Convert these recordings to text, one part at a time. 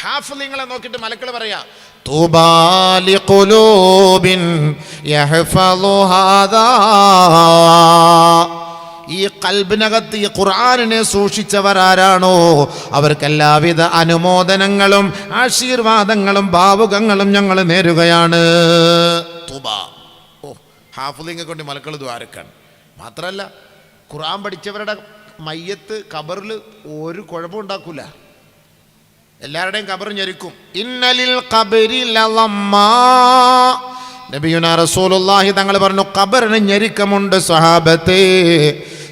ഹാഫിളിങ്ങളെ നോക്കിയിട്ട് മലക്കൾ പറയാ തൂബാലി ഖുലൂബിൻ യഹ്ഫളു ഹാദാ. ഈ ഖൽബിനകത്ത് ഈ ഖുർആനിനെ സൂക്ഷിച്ചവരാരാണോ അവർക്ക് എല്ലാവിധ അനുമോദനങ്ങളും ആശീർവാദങ്ങളും ഭാവുകങ്ങളും ഞങ്ങൾ നേരുകയാണ്. തൂബ. ഓ, ഹാഫിളിങ്ങെ കൊണ്ട് മലക്കൾ ദ്വാരക്കാണ്. മാത്രമല്ല ഖുർആൻ പഠിച്ചവരുടെ മയ്യത്ത് ഖബറിൽ ഒരു കുഴപ്പമുണ്ടാക്കൂല. എല്ലാവരുടെയും ഖബർ ഞെരുക്കും. ഇന്നലിൽ ഖബരി ലളമ്മാ. നബിയുനാ റസൂലുള്ളാഹി തങ്ങൾ പറഞ്ഞു ഖബറിന് ഞെരുക്കമുണ്ട് സ്വഹാബത്തെ.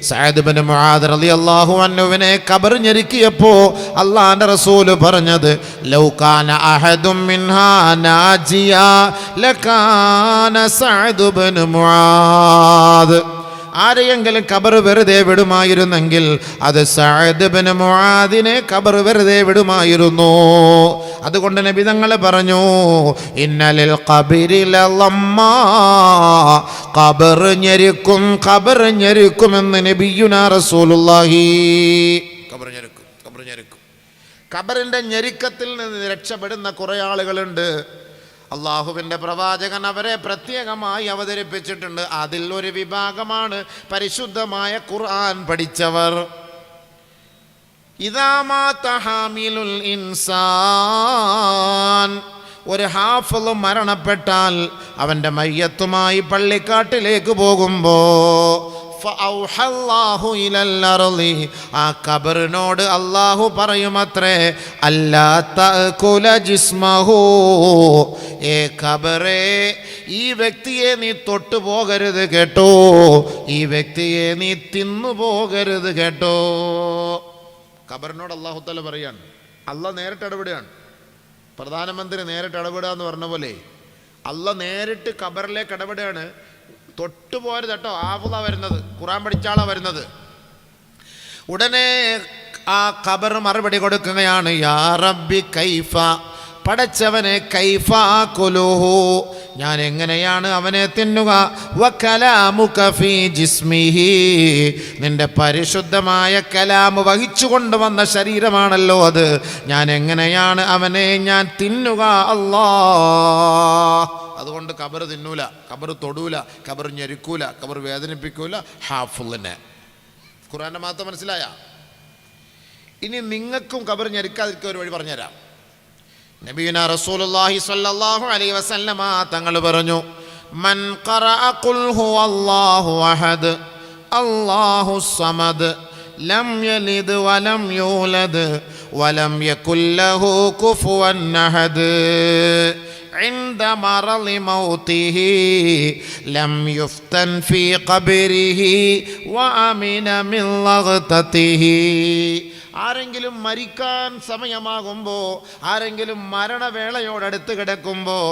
സഅദ് ഇബ്നു മുആദ് റളിയല്ലാഹു അൻഹുവിനെ ഖബർ ഞെരുക്കിയപ്പോൾ അല്ലാഹുവിന്റെ റസൂൽ പറഞ്ഞത് ലൗ കാന അഹദും മിൻഹാ നാജിയ ലകാന സഅദ് ഇബ്നു മുആദ്. ആരെയെങ്കിലും ഖബർ വെറുതെ വിടുമായിരുന്നെങ്കിൽ അത് സഅദ് ഇബ്നു മുആദിനെ ഖബർ വെറുതെ വിടുമായിരുന്നു. അതുകൊണ്ട് നബി തങ്ങൾ പറഞ്ഞു ഇന്നലിൽ ഖബരി ലളമ്മാ. ഖബർ ഞെരുക്കും, ഖബർ ഞെരുക്കുമെന്ന് നബിയുനാ റസൂലുള്ളാഹി. ഖബർ ഞെരുക്കും. ഖബറിന്റെ ഞെരുക്കത്തിൽ നിന്ന് രക്ഷപ്പെടുന്ന കുറെ ആളുകളുണ്ട്. അള്ളാഹുവിൻ്റെ പ്രവാചകൻ അവരെ പ്രത്യേകമായി അവതരിപ്പിച്ചിട്ടുണ്ട്. അതിൽ ഒരു വിഭാഗമാണ് പരിശുദ്ധമായ ഖുർആൻ പഠിച്ചവർ. ഇദാ മാത ഹാമിലുൽ ഇൻസാൻ. ഒരു ഹാഫിള് മരണപ്പെട്ടാൽ അവൻ്റെ മയ്യത്തുമായി പള്ളിക്കാട്ടിലേക്ക് പോകുമ്പോൾ ആ ഖബറിനോട് അല്ലാഹു പറയുമത്രേ അല്ലാ തഅകുല ജിസ്മഹു. ഏ ഖബറേ, ഈ വ്യക്തിയെ നീ തൊട്ടു പോകരുത് കേട്ടോ, ഈ വ്യക്തിയെ നീ തിന്നു പോകരുത് കേട്ടോ. ഖബറിനോട് അല്ലാഹു തആല പറയാണ്. അല്ലാഹ് നേരിട്ട് ഇടപെടുകയാണ്. പ്രധാനമന്ത്രി നേരിട്ട് ഇടപെടുക എന്ന് പറഞ്ഞ പോലെ അല്ലാഹ് നേരിട്ട് ഖബറിലേക്ക് ഇടപെടുകയാണ്. തൊട്ടുപോരുത് കേട്ടോ. ആഫുള വരുന്നത്, ഖുർആൻ പഠിച്ചാളാ വരുന്നത്. ഉടനെ ആ ഖബർ മറുപടി കൊടുക്കുകയാണ് യാ റബ്ബി കൈഫ. പടച്ചവനെ കൈഫ കുലുഹു, ഞാൻ എങ്ങനെയാണ് അവനെ തിന്നുക. വകലാമുക ഫീ ജിസ്മിഹി, നിന്റെ പരിശുദ്ധമായ കലാമ് വഹിച്ചു കൊണ്ടുവന്ന ശരീരമാണല്ലോ അത്, ഞാൻ എങ്ങനെയാണ് അവനെ ഞാൻ തിന്നുക അല്ലാ. അതുകൊണ്ട് ഖബർ തിന്നൂല, ഖബർ തൊടൂല, ഖബർ ഞെരുക്കൂല, ഖബർ വേദനിപ്പിക്കൂല ഹാഫിളിനെ. ഖുർആന്റെ മാത്രം മനസ്സിലായ? ഇനി നിങ്ങൾക്കും ഖബർ ഞെരുക്കാതിരിക്കാൻ ഒരു വഴി പറഞ്ഞുതരാം. നബിയുനാ റസൂലുള്ളാഹി സ്വല്ലല്ലാഹു അലൈഹി വസല്ലമ തങ്ങൾ പറഞ്ഞു മൻ ഖറഅ ഖുൽ ഹുവല്ലാഹു അഹദ് അല്ലാഹുസ് സമദ് ലം യലിദ് വലം യൂലദ് വലം യകുൽ ലഹു കുഫുവൻ അഹദ് عند مرض موته لم يفتن في قبره وأمن من لغطته. ആരെങ്കിലും മരിക്കാൻ സമയമാകുമ്പോൾ, ആരെങ്കിലും മരണവേളയോടടുത്ത് കിടക്കുമ്പോൾ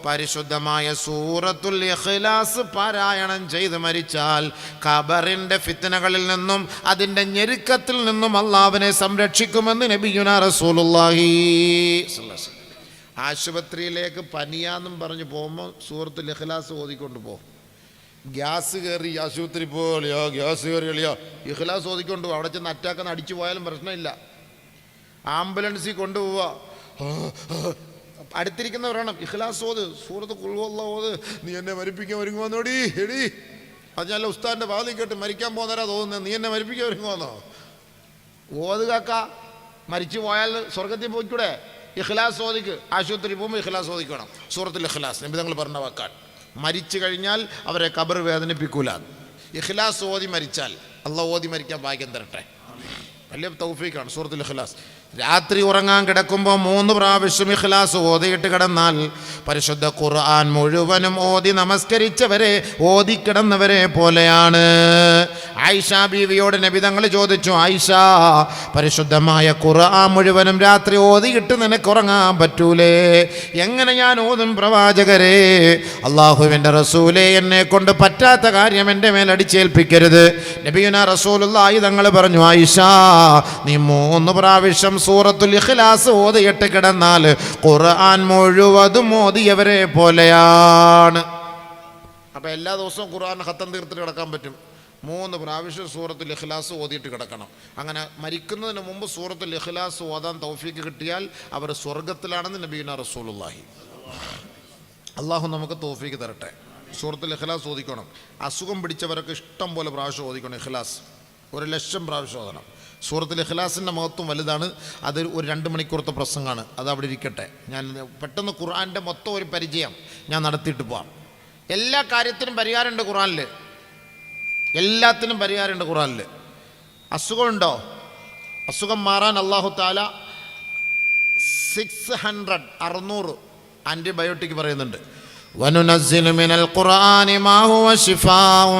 പരിശുദ്ധമായ സൂറത്തുൽ ഇഖ്ലാസ് പാരായണം ചെയ്ത് മരിച്ചാൽ ഖബറിൻ്റെ ഫിത്നകളിൽ നിന്നും അതിൻ്റെ ഞെരുക്കത്തിൽ നിന്നും അല്ലാഹുവിനെ സംരക്ഷിക്കുമെന്ന് നബിയുനാ റസൂലുള്ളാഹി. ആശുപത്രിയിലേക്ക് പനിയാന്നും പറഞ്ഞു പോകുമ്പോൾ സൂറത്തുൽ ഇഖ്ലാസ് ഓതിക്കൊണ്ട് പോകും. ഗ്യാസ് കയറി ആശുപത്രി പോലെയോ, ഗ്യാസ് കയറിയോ, ഇഖ്ലാസ് ഓതിക്കൊണ്ട് പോകും. അവിടെ ചെന്ന് അറ്റാക്കെന്ന് അടിച്ചു പോയാലും പ്രശ്നമില്ല. ആംബുലൻസിൽ കൊണ്ടുപോവുക, അടുത്തിരിക്കുന്ന പറയണം ഇഖ്ലാസ് ഓത്, സൂറത്ത് ഖുൽ ഹുവല്ലാഹു ഓത്, നീ എന്നെ മരിപ്പിക്കാൻ ഒരുങ്ങുവന്നോടി എടി. അത് ഞാൻ ഉസ്താദിൻ്റെ വാതിൽ കേട്ട് മരിക്കാൻ പോകുന്നവരാ തോന്നുന്നത്, നീ എന്നെ മരിപ്പിക്കാൻ ഒരുങ്ങുവന്നോ? ഓതുകാക്ക മരിച്ചു പോയാൽ സ്വർഗത്തിൽ പോയിക്കൂടെ? ഇഖ്ലാസ് ഓതിക്ക്. ആശുപത്രി പോകുമ്പോൾ ഇഖ്ലാസ് ഓതിക്കണം. സൂറത്തുൽ ഇഖ്ലാസ് നബി തങ്ങൾ പറഞ്ഞ വാക്കാണ്. മരിച്ചു കഴിഞ്ഞാൽ അവരെ ഖബർ വേദനിപ്പിക്കൂല. ഇഖ്ലാസ് ഓതി മരിച്ചാൽ അല്ലാഹ് ഓതി മരിക്കാൻ ഭാഗ്യം തരട്ടെ. വലിയ തൗഫീഖാണ് സൂറത്തുൽ ഇഖ്ലാസ്. രാത്രി ഉറങ്ങാൻ കിടക്കുമ്പോൾ 3 പ്രാവശ്യം ഇഖ്ലാസ് ഓതിയിട്ട് കിടന്നാൽ പരിശുദ്ധ ഖുർആൻ മുഴുവനും ഓതി നമസ്കരിച്ചവരെ, ഓതിക്കിടന്നവരെ പോലെയാണ്. ആയിഷ ബീവിയോട് നബി തങ്ങൾ ചോദിച്ചു, ആയിഷ, പരിശുദ്ധമായ ഖുർആൻ മുഴുവനും രാത്രി ഓതിയിട്ട് നിനക്ക് ഉറങ്ങാൻ പറ്റൂലേ? എങ്ങനെ ഞാൻ ഓതും പ്രവാചകരെ? അള്ളാഹുവിൻ്റെ റസൂലേ, എന്നെ കൊണ്ട് പറ്റാത്ത കാര്യം എൻ്റെ മേൽ അടിച്ചേൽപ്പിക്കരുത്. നബിയുനാ റസൂലുള്ളാഹി തങ്ങൾ പറഞ്ഞു, ആയിഷ, നീ 3 പ്രാവശ്യം സൂറത്തുൽ ഇഖ്ലാസ് ഓതിയിട്ട് കിടന്നാൽ ഖുർആൻ മുഴുവതും ഓതിയവരെ പോലെയാണ്. അപ്പം എല്ലാ ദിവസവും ഖുർആൻ ഖത്തം തീർത്തിട്ട് കിടക്കാൻ പറ്റും. 3 പ്രാവശ്യം സൂറത്തുൽ ഇഖ്ലാസ് ഓതിയിട്ട് കിടക്കണം. അങ്ങനെ മരിക്കുന്നതിന് മുമ്പ് സൂറത്തുൽ ഇഖ്ലാസ് ഓതാൻ തൗഫീക്ക് കിട്ടിയാൽ അവർ സ്വർഗത്തിലാണെന്ന് നബിയുനാ റസൂലുള്ളാഹി. അള്ളാഹു നമുക്ക് തൗഫീക്ക് തരട്ടെ. സൂറത്തുൽ ഇഖ്ലാസ് ഓതിക്കണം. അസുഖം പിടിച്ചവരൊക്കെ ഇഷ്ടം പോലെ പ്രാവശ്യം ഓതിക്കണം. ഇഖ്ലാസ് 1,00,000 പ്രാവശ്യം ഓതണം. സൂറത്തുൽ ഇഖ്ലാസിൻ്റെ മഹത്വം വലുതാണ്. അത് ഒരു 2 മണിക്കൂറത്തെ പ്രസംഗമാണ്. അത് അവിടെ ഇരിക്കട്ടെ. ഞാൻ പെട്ടെന്ന് ഖുർആൻ്റെ മൊത്തം ഒരു പരിചയം ഞാൻ നടത്തിയിട്ട് പോവാം. എല്ലാ കാര്യത്തിനും പരിഹാരമുണ്ട് ഖുർആനിൽ. എല്ലാത്തിനും പരിഹാരമുണ്ട് ഖുർആനിൽ. അസുഖമുണ്ടോ? അസുഖം മാറാൻ അല്ലാഹു തആല 600 ആൻറ്റിബയോട്ടിക് പറയുന്നുണ്ട്. وَنُنَزِّلُ مِنَ الْقُرْآنِ مَا هُوَ شِفَاءٌ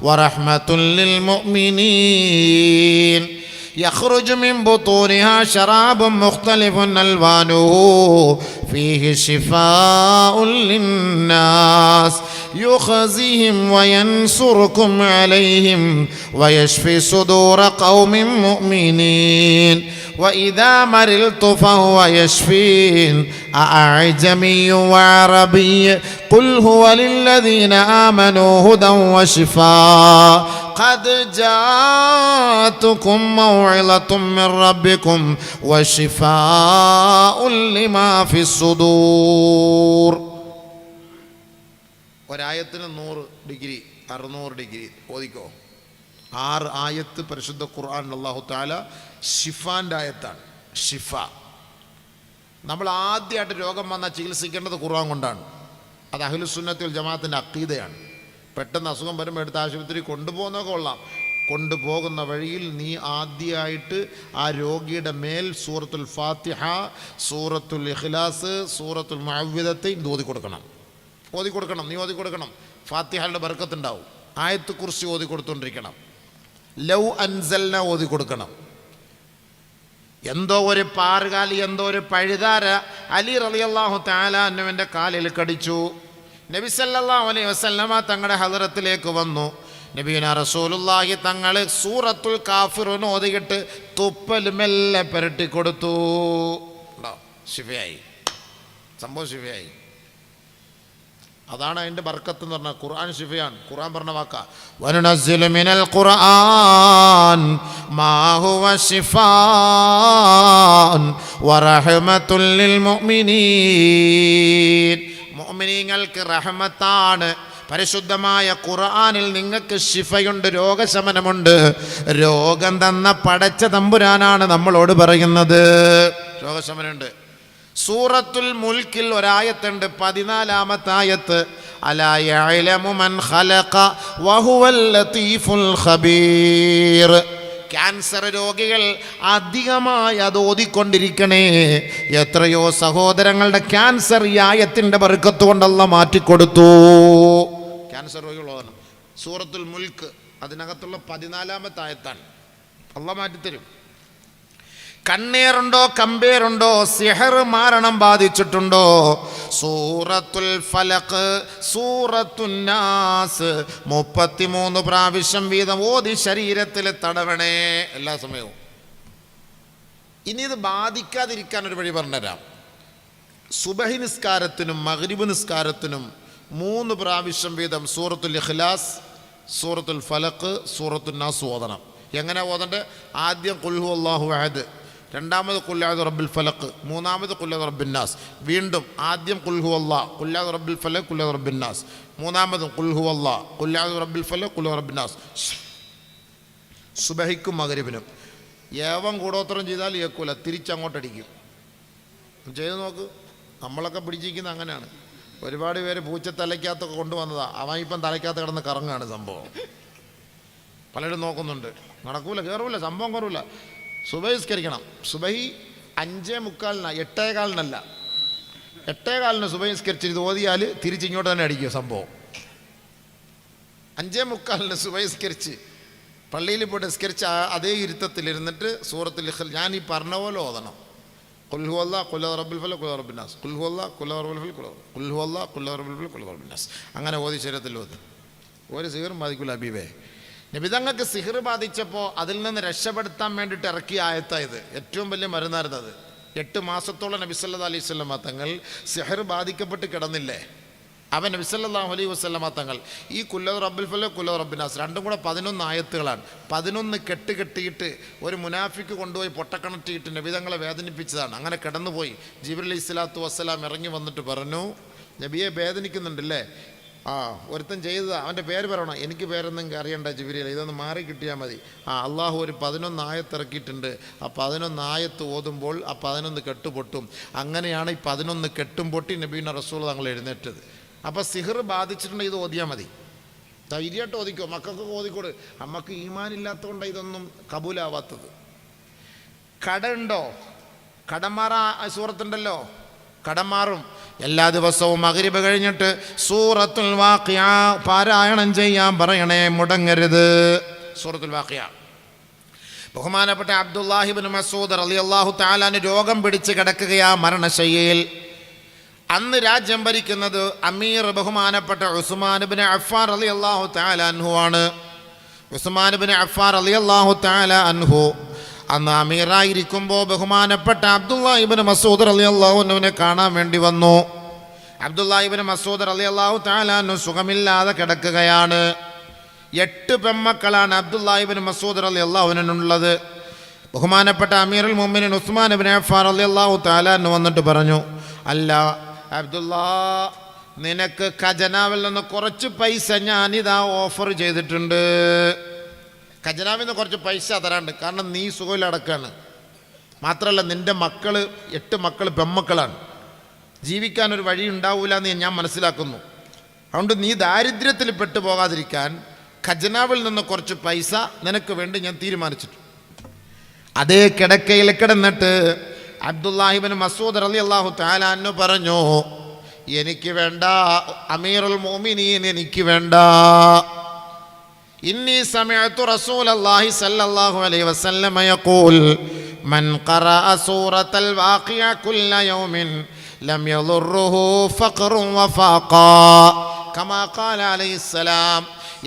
وَرَحْمَةٌ لِّلْمُؤْمِنِينَ يَخْرُجُ مِنْ بُطُونِهَا شَرَابٌ مُخْتَلِفٌ أَلْوَانُهُ فِيهِ شِفَاءٌ لِّلنَّاسِ يُخْزِيهِمْ وَيَنْصُرُكُمْ عَلَيْهِمْ وَيَشْفِي صُدُورَ قَوْمٍ مُؤْمِنِينَ وَإِذَا مَرِضْتُ فَهُوَ يَشْفِينِ أَعْجَمِيٌّ وَعَرَبِيٌّ قُلْ هُوَ لِلَّذِينَ آمَنُوا هُدًى وَشِفَاءٌ قَدْ جَاءَتْكُمْ مَوْعِظَةٌ مِّن رَّبِّكُمْ وَشِفَاءٌ لِّمَا فِي الصُّدُورِ. ഒരായത്തിന് 100 ഡിഗ്രി 600 ഡിഗ്രി ഓതിക്കോ. 6 ആയത്ത് പരിശുദ്ധ ഖുർആൻ അല്ലാഹു തആല ഷിഫാൻ്റെ ആയത്താണ്. ഷിഫ. നമ്മൾ ആദ്യമായിട്ട് രോഗം വന്നാൽ ചികിത്സിക്കേണ്ടത് ഖുർആൻ കൊണ്ടാണ്. അത് അഹ്ലുസുന്നത്തി വൽ ജമാഅത്തിൻ്റെ അഖീദയാണ്. പെട്ടെന്ന് അസുഖം വരുമ്പോൾ എടുത്ത് ആശുപത്രി കൊണ്ടുപോകുന്നതൊക്കെ കൊള്ളാം. കൊണ്ടുപോകുന്ന വഴിയിൽ നീ ആദ്യമായിട്ട് ആ രോഗിയുടെ മേൽ സൂറത്തുൽ ഫാത്തിഹ, സൂറത്തുൽ ഇഖ്ലാസ്, സൂറത്തുൽ മുഅവ്വിദത്തൈൻ ഓതി കൊടുക്കണം. നീ ഓതി കൊടുക്കണം. ഫാത്തിഹയുടെ ബർക്കത്തുണ്ടാവും. ആയത്ത് കുർസി ഓതി കൊടുത്തുകൊണ്ടിരിക്കണം. ലൗ അൻസൽന ഓതി കൊടുക്കണം. എന്തോ ഒരു പാറുകാലി, എന്തോ ഒരു പഴുതാര അലി റളിയല്ലാഹു തആല അൻഹുവിൻ്റെ കാലിൽ കടിച്ചു. നബി സല്ലല്ലാഹു അലൈഹി വസല്ലമ തങ്ങളുടെ ഹദറത്തിലേക്ക് വന്നു. നബിയുനാ റസൂലുള്ളാഹി തങ്ങൾ സൂറത്തുൽ കാഫിറൂൻ ഓതിയിട്ട് തുപ്പൽ മെല്ലെ പുരട്ടി കൊടുത്തു. ശിഫയായി. സംഭവം ശിഫയായി. അതാണ് അതിൻ്റെ ബർക്കത്ത് എന്ന് പറഞ്ഞാൽ. ഖുർആൻ ശിഫയാണ്. ഖുർആൻ പറഞ്ഞ വാക്കാ. വനുനസ്സിലു മിനൽ ഖുർആൻ മാ ഹുവ ശിഫാഉൻ വറഹ്മത്തുൽ ലിൽ മുഅ്മിനീൻ. മുഅ്മിനീങ്ങൾക്ക് റഹ്മത്താണ്. പരിശുദ്ധമായ ഖുർആനിൽ നിങ്ങൾക്ക് ശിഫയുണ്ട്, രോഗശമനമുണ്ട്. രോഗം തന്ന പടച്ച തമ്പുരാനാണ് നമ്മളോട് പറയുന്നത്. രോഗശമനമുണ്ട്. സൂറത്തുൽ മുൽക്കിൽ ഒരായത്തുണ്ട്, 14-ാമത്തെ ആയത്ത്. അലാ യഅലമു മൻ ഖലഖ വഹുവൽ ലതീഫുൽ ഖബീർ. ക്യാൻസർ രോഗികൾ അധികമായി അത് ഓതിക്കൊണ്ടിരിക്കണേ. എത്രയോ സഹോദരങ്ങളുടെ ക്യാൻസർ ഈ ആയത്തിൻ്റെ ബർക്കത്ത് കൊണ്ടല്ല മാറ്റിക്കൊടുത്തു. ക്യാൻസർ രോഗികൾ ഓതണം. സൂറത്തുൽ മുൽക്ക് അതിനകത്തുള്ള 14-ാമത്തെ ആയത്താണ്. അള്ളാഹ് മാറ്റിത്തരും. കണ്ണേറുണ്ടോ, കമ്പേറുണ്ടോ, സിഹർ മാരണം ബാധിച്ചിട്ടുണ്ടോ, സൂറത്തുൽ ഫലഖ്, സൂറത്തുൻ നാസ് 33 പ്രാവശ്യം വീതം ഓതി ശരീരത്തിൽ തടവണേ എല്ലാ സമയവും. ഇനി ഇത് ബാധിക്കാതിരിക്കാൻ ഒരു വഴി പറഞ്ഞുതരാം. സുബഹി നിസ്കാരത്തിനും മഗ്രിബ് നിസ്കാരത്തിനും 3 പ്രാവശ്യം വീതം സൂറത്തുൽ ഇഖ്ലാസ്, സൂറത്തുൽ ഫലഖ്, സൂറത്തുൻ നാസ് ഓതണം. എങ്ങനെ ഓതണ്ടേ? ആദ്യം ഖുൽ ഹുവല്ലാഹു അഹദ്, രണ്ടാമത് ഖുൽ അഊദു റബ്ബിൽ ഫലഖ്, മൂന്നാമത് ഖുൽ അഊദു റബ്ബിൻ നാസ്. വീണ്ടും ആദ്യം ഖുൽ ഹുവല്ലാഹ്, ഖുൽ അഊദു റബ്ബിൽ ഫലഖ്, ഖുൽ അഊദു റബ്ബിൻ നാസ്. മൂന്നാമതും ഖുൽ ഹുവല്ലാഹ്, ഖുൽ അഊദു റബ്ബിൽ ഫലഖ്, ഖുൽ അഊദു റബ്ബിൻ നാസ്. സുബഹിക്കും മഗ്രിബിനും. ഏവം കൂടോത്രം ചെയ്താൽ ഏക്കൂല, തിരിച്ചങ്ങോട്ടടിക്കും. ചെയ്ത് നോക്ക്. നമ്മളൊക്കെ പിടിച്ചിരിക്കുന്നത് അങ്ങനെയാണ്. ഒരുപാട് പേര് പൂച്ച തലയ്ക്കകത്തൊക്കെ കൊണ്ടുവന്നതാണ്. അവൻ ഇപ്പം തലയ്ക്കകത്ത് കിടന്ന് കറങ്ങാണ് സംഭവം. പലരും നോക്കുന്നുണ്ട്. നടക്കൂല, കയറൂല, സംഭവം കയറൂല. സുബഹിസ്കരിക്കണം. സുബഹി 5:45, 8:15, 8:15 സുബഹിസ്കരിച്ച് ഇത് ഓതിയാൽ തിരിച്ചിങ്ങോട്ട് തന്നെ അടിക്കും സംഭവം. 5:45 സുബഹിസ്കരിച്ച് പള്ളിയിൽ പോയിട്ട് നിസ്കരിച്ച് അതേ ഇരുത്തത്തിലിരുന്നിട്ട് സൂറത്തുൽ ഇഖ്ലാസ് ഞാൻ ഈ പറഞ്ഞ പോലെ ഓതണം. ഖുൽ ഹുവല്ലാഹ്, ഖുൽ അഊദു റബ്ബിൽ ഫലഖ്, ഖുൽ അഊദു റബ്ബിൻ നാസ്, ഖുൽ ഹുവല്ലാഹ്, ഖുൽ അഊദു റബ്ബിൽ ഫലഖ്, ഖുൽ ഹുവല്ലാഹ്, ഖുൽ അഊദു റബ്ബിൽ ഫലഖ്, ഖുൽ അഊദു റബ്ബിൻ നാസ്. അങ്ങനെ ഓതി ശരീരത്തിൽ ഓതി. ഒരു സിഹറും ബാധിക്കില്ല ഹബീബേ. നബിതങ്ങൾക്ക് സിഹർ ബാധിച്ചപ്പോൾ അതിൽ നിന്ന് രക്ഷപ്പെടുത്താൻ വേണ്ടിയിട്ട് ഇറക്കിയ ആയത്തായത്. ഏറ്റവും വലിയ മരുന്നായിരുന്നത്. 8 മാസത്തോളം നബി സല്ലല്ലാഹു അലൈഹി വസല്ലം തങ്ങൾ സിഹർ ബാധിക്കപ്പെട്ട് കിടന്നില്ലേ? അവൻ നബി സല്ലല്ലാഹു അലൈഹി വസല്ലമ തങ്ങൾ ഈ കുല്ലു റബ്ബിൽ ഫലഖ് കുല്ലു റബ്ബിനാസ് രണ്ടും കൂടെ 11 ആയത്തുകളാണ്. 11 കെട്ടിയിട്ട് ഒരു മുനാഫിക്ക് കൊണ്ടുപോയി പൊട്ടക്കണറ്റിയിട്ട് നബി തങ്ങളെ വേദനിപ്പിച്ചതാണ്. അങ്ങനെ കിടന്നുപോയി. ജിബ്രീൽ അലൈഹിസ്സലാത്തു വസ്സലാം ഇറങ്ങി വന്നിട്ട് പറഞ്ഞു, നബിയെ വേദനിക്കുന്നുണ്ടല്ലേ? ഒരുത്തൻ ചെയ്തതാ, അവൻ്റെ പേര് പറയണം. എനിക്ക് പേരൊന്നും അറിയണ്ട ജിബ്രീൽ, ഇതൊന്ന് മാറി കിട്ടിയാൽ മതി. അള്ളാഹു ഒരു 11 ആയത്ത് ഇറക്കിയിട്ടുണ്ട്. ആ 11 ആയത്ത് ഓതുമ്പോൾ ആ 11 കെട്ടുപൊട്ടും. അങ്ങനെയാണ് ഈ 11 കെട്ടും പൊട്ടി നബീന റസൂൽ തങ്ങൾ എഴുന്നേറ്റത്. അപ്പോൾ സിഹർ ബാധിച്ചിട്ടുണ്ടെങ്കിൽ ഇത് ഓതിയാൽ മതി. ധൈര്യമായിട്ട് ഓതിക്കോ, മക്കൾക്കൊക്കെ ഓതിക്കോട്. അമ്മക്ക് ഈമാനില്ലാത്തതുകൊണ്ടാണ് ഇതൊന്നും കബൂലാവാത്തത്. കട ഉണ്ടോ? കടമാറാ സൂറത്തുണ്ടല്ലോ, കടം മാറും. എല്ലാ ദിവസവും മഗ്രിബ് കഴിഞ്ഞിട്ട് സൂറത്തുൽ വാഖിയ പാരായണം ചെയ്യാൻ പറയണേ, മുടങ്ങരുത്. സൂറത്തുൽ വാഖിയ. ബഹുമാനപ്പെട്ട അബ്ദുല്ലാഹി ഇബ്നു മസ്ഊദ് റളിയല്ലാഹു തആല അൻഹു രോഗം പിടിച്ച് കിടക്കുകയാ മരണശയ്യയിൽ. അന്ന് രാജ്യം ഭരിക്കുന്നത് അമീർ ബഹുമാനപ്പെട്ട ഉസ്മാൻ ഇബ്നു അഫ്ഫാൻ റളിയല്ലാഹു തആല അൻഹു ആണ്. ഉസ്മാൻ ഇബ്നു അഫ്ഫാൻ റളിയല്ലാഹു തആല അൻഹു അന്ന് അമീറായിരിക്കുമ്പോൾ ബഹുമാനപ്പെട്ട അബ്ദുല്ലാഹി ഇബ്നു മസ്ഊദ് റളിയല്ലാഹു അൻഹുവിനെ കാണാൻ വേണ്ടി വന്നു. അബ്ദുല്ലാഹി ഇബ്നു മസ്ഊദ് റളിയല്ലാഹു തആല അൻഹു സുഖമില്ലാതെ കിടക്കുകയാണ്. 8 പെൺമക്കളാണ് അബ്ദുല്ലാഹി ഇബ്നു മസ്ഊദ് റളിയല്ലാഹു അൻഹുവിനുള്ളത്. ബഹുമാനപ്പെട്ട അമീറുൽ മുഅ്മിനീൻ ഉസ്മാൻ ഇബ്നു അഫ്ഫാൻ റളിയല്ലാഹു തആല അൻഹു വന്നിട്ട് പറഞ്ഞു, അല്ല അബ്ദുല്ലാ, നിനക്ക് ഖജനാവിൽ നിന്ന് കുറച്ച് പൈസ ഞാനിതാ ഓഫർ ചെയ്തിട്ടുണ്ട്. ഖജനാവിൽ നിന്ന് കുറച്ച് പൈസ തരാണ്ട്, കാരണം നീ സുഖമില്ലടക്കാണ്. മാത്രമല്ല നിൻ്റെ 8 മക്കൾ പെൺമക്കളാണ്. ജീവിക്കാനൊരു വഴി ഉണ്ടാവില്ല എന്ന് ഞാൻ മനസ്സിലാക്കുന്നു. അതുകൊണ്ട് നീ ദാരിദ്ര്യത്തിൽ പെട്ടുപോകാതിരിക്കാൻ ഖജനാവിൽ നിന്ന് കുറച്ച് പൈസ നിനക്ക് വേണ്ടി ഞാൻ തീരുമാനിച്ചിട്ടു. അതേ കിടക്കയിൽ കിടന്നിട്ട് അബ്ദുല്ലാഹി ഇബ്നു മസ്ഊദ് റളിയല്ലാഹു തആല അൻഹു പറഞ്ഞു, എനിക്ക് വേണ്ട അമീറുൽ മുഅ്മിനീൻ, എനിക്ക് വേണ്ട. ഇന്നി സമഅതു റസൂലല്ലാഹി സ്വല്ലല്ലാഹു അലൈഹി വസല്ലം യഖൂൽ മൻ ഖറഅ സൂറത്തൽ വാഖിയ കുല്ല യൗമിൻ ലം യദുർറുഹു ഫഖറുൻ വഫാഖാ കമാ ഖാല അലൈഹിസ്സലാം.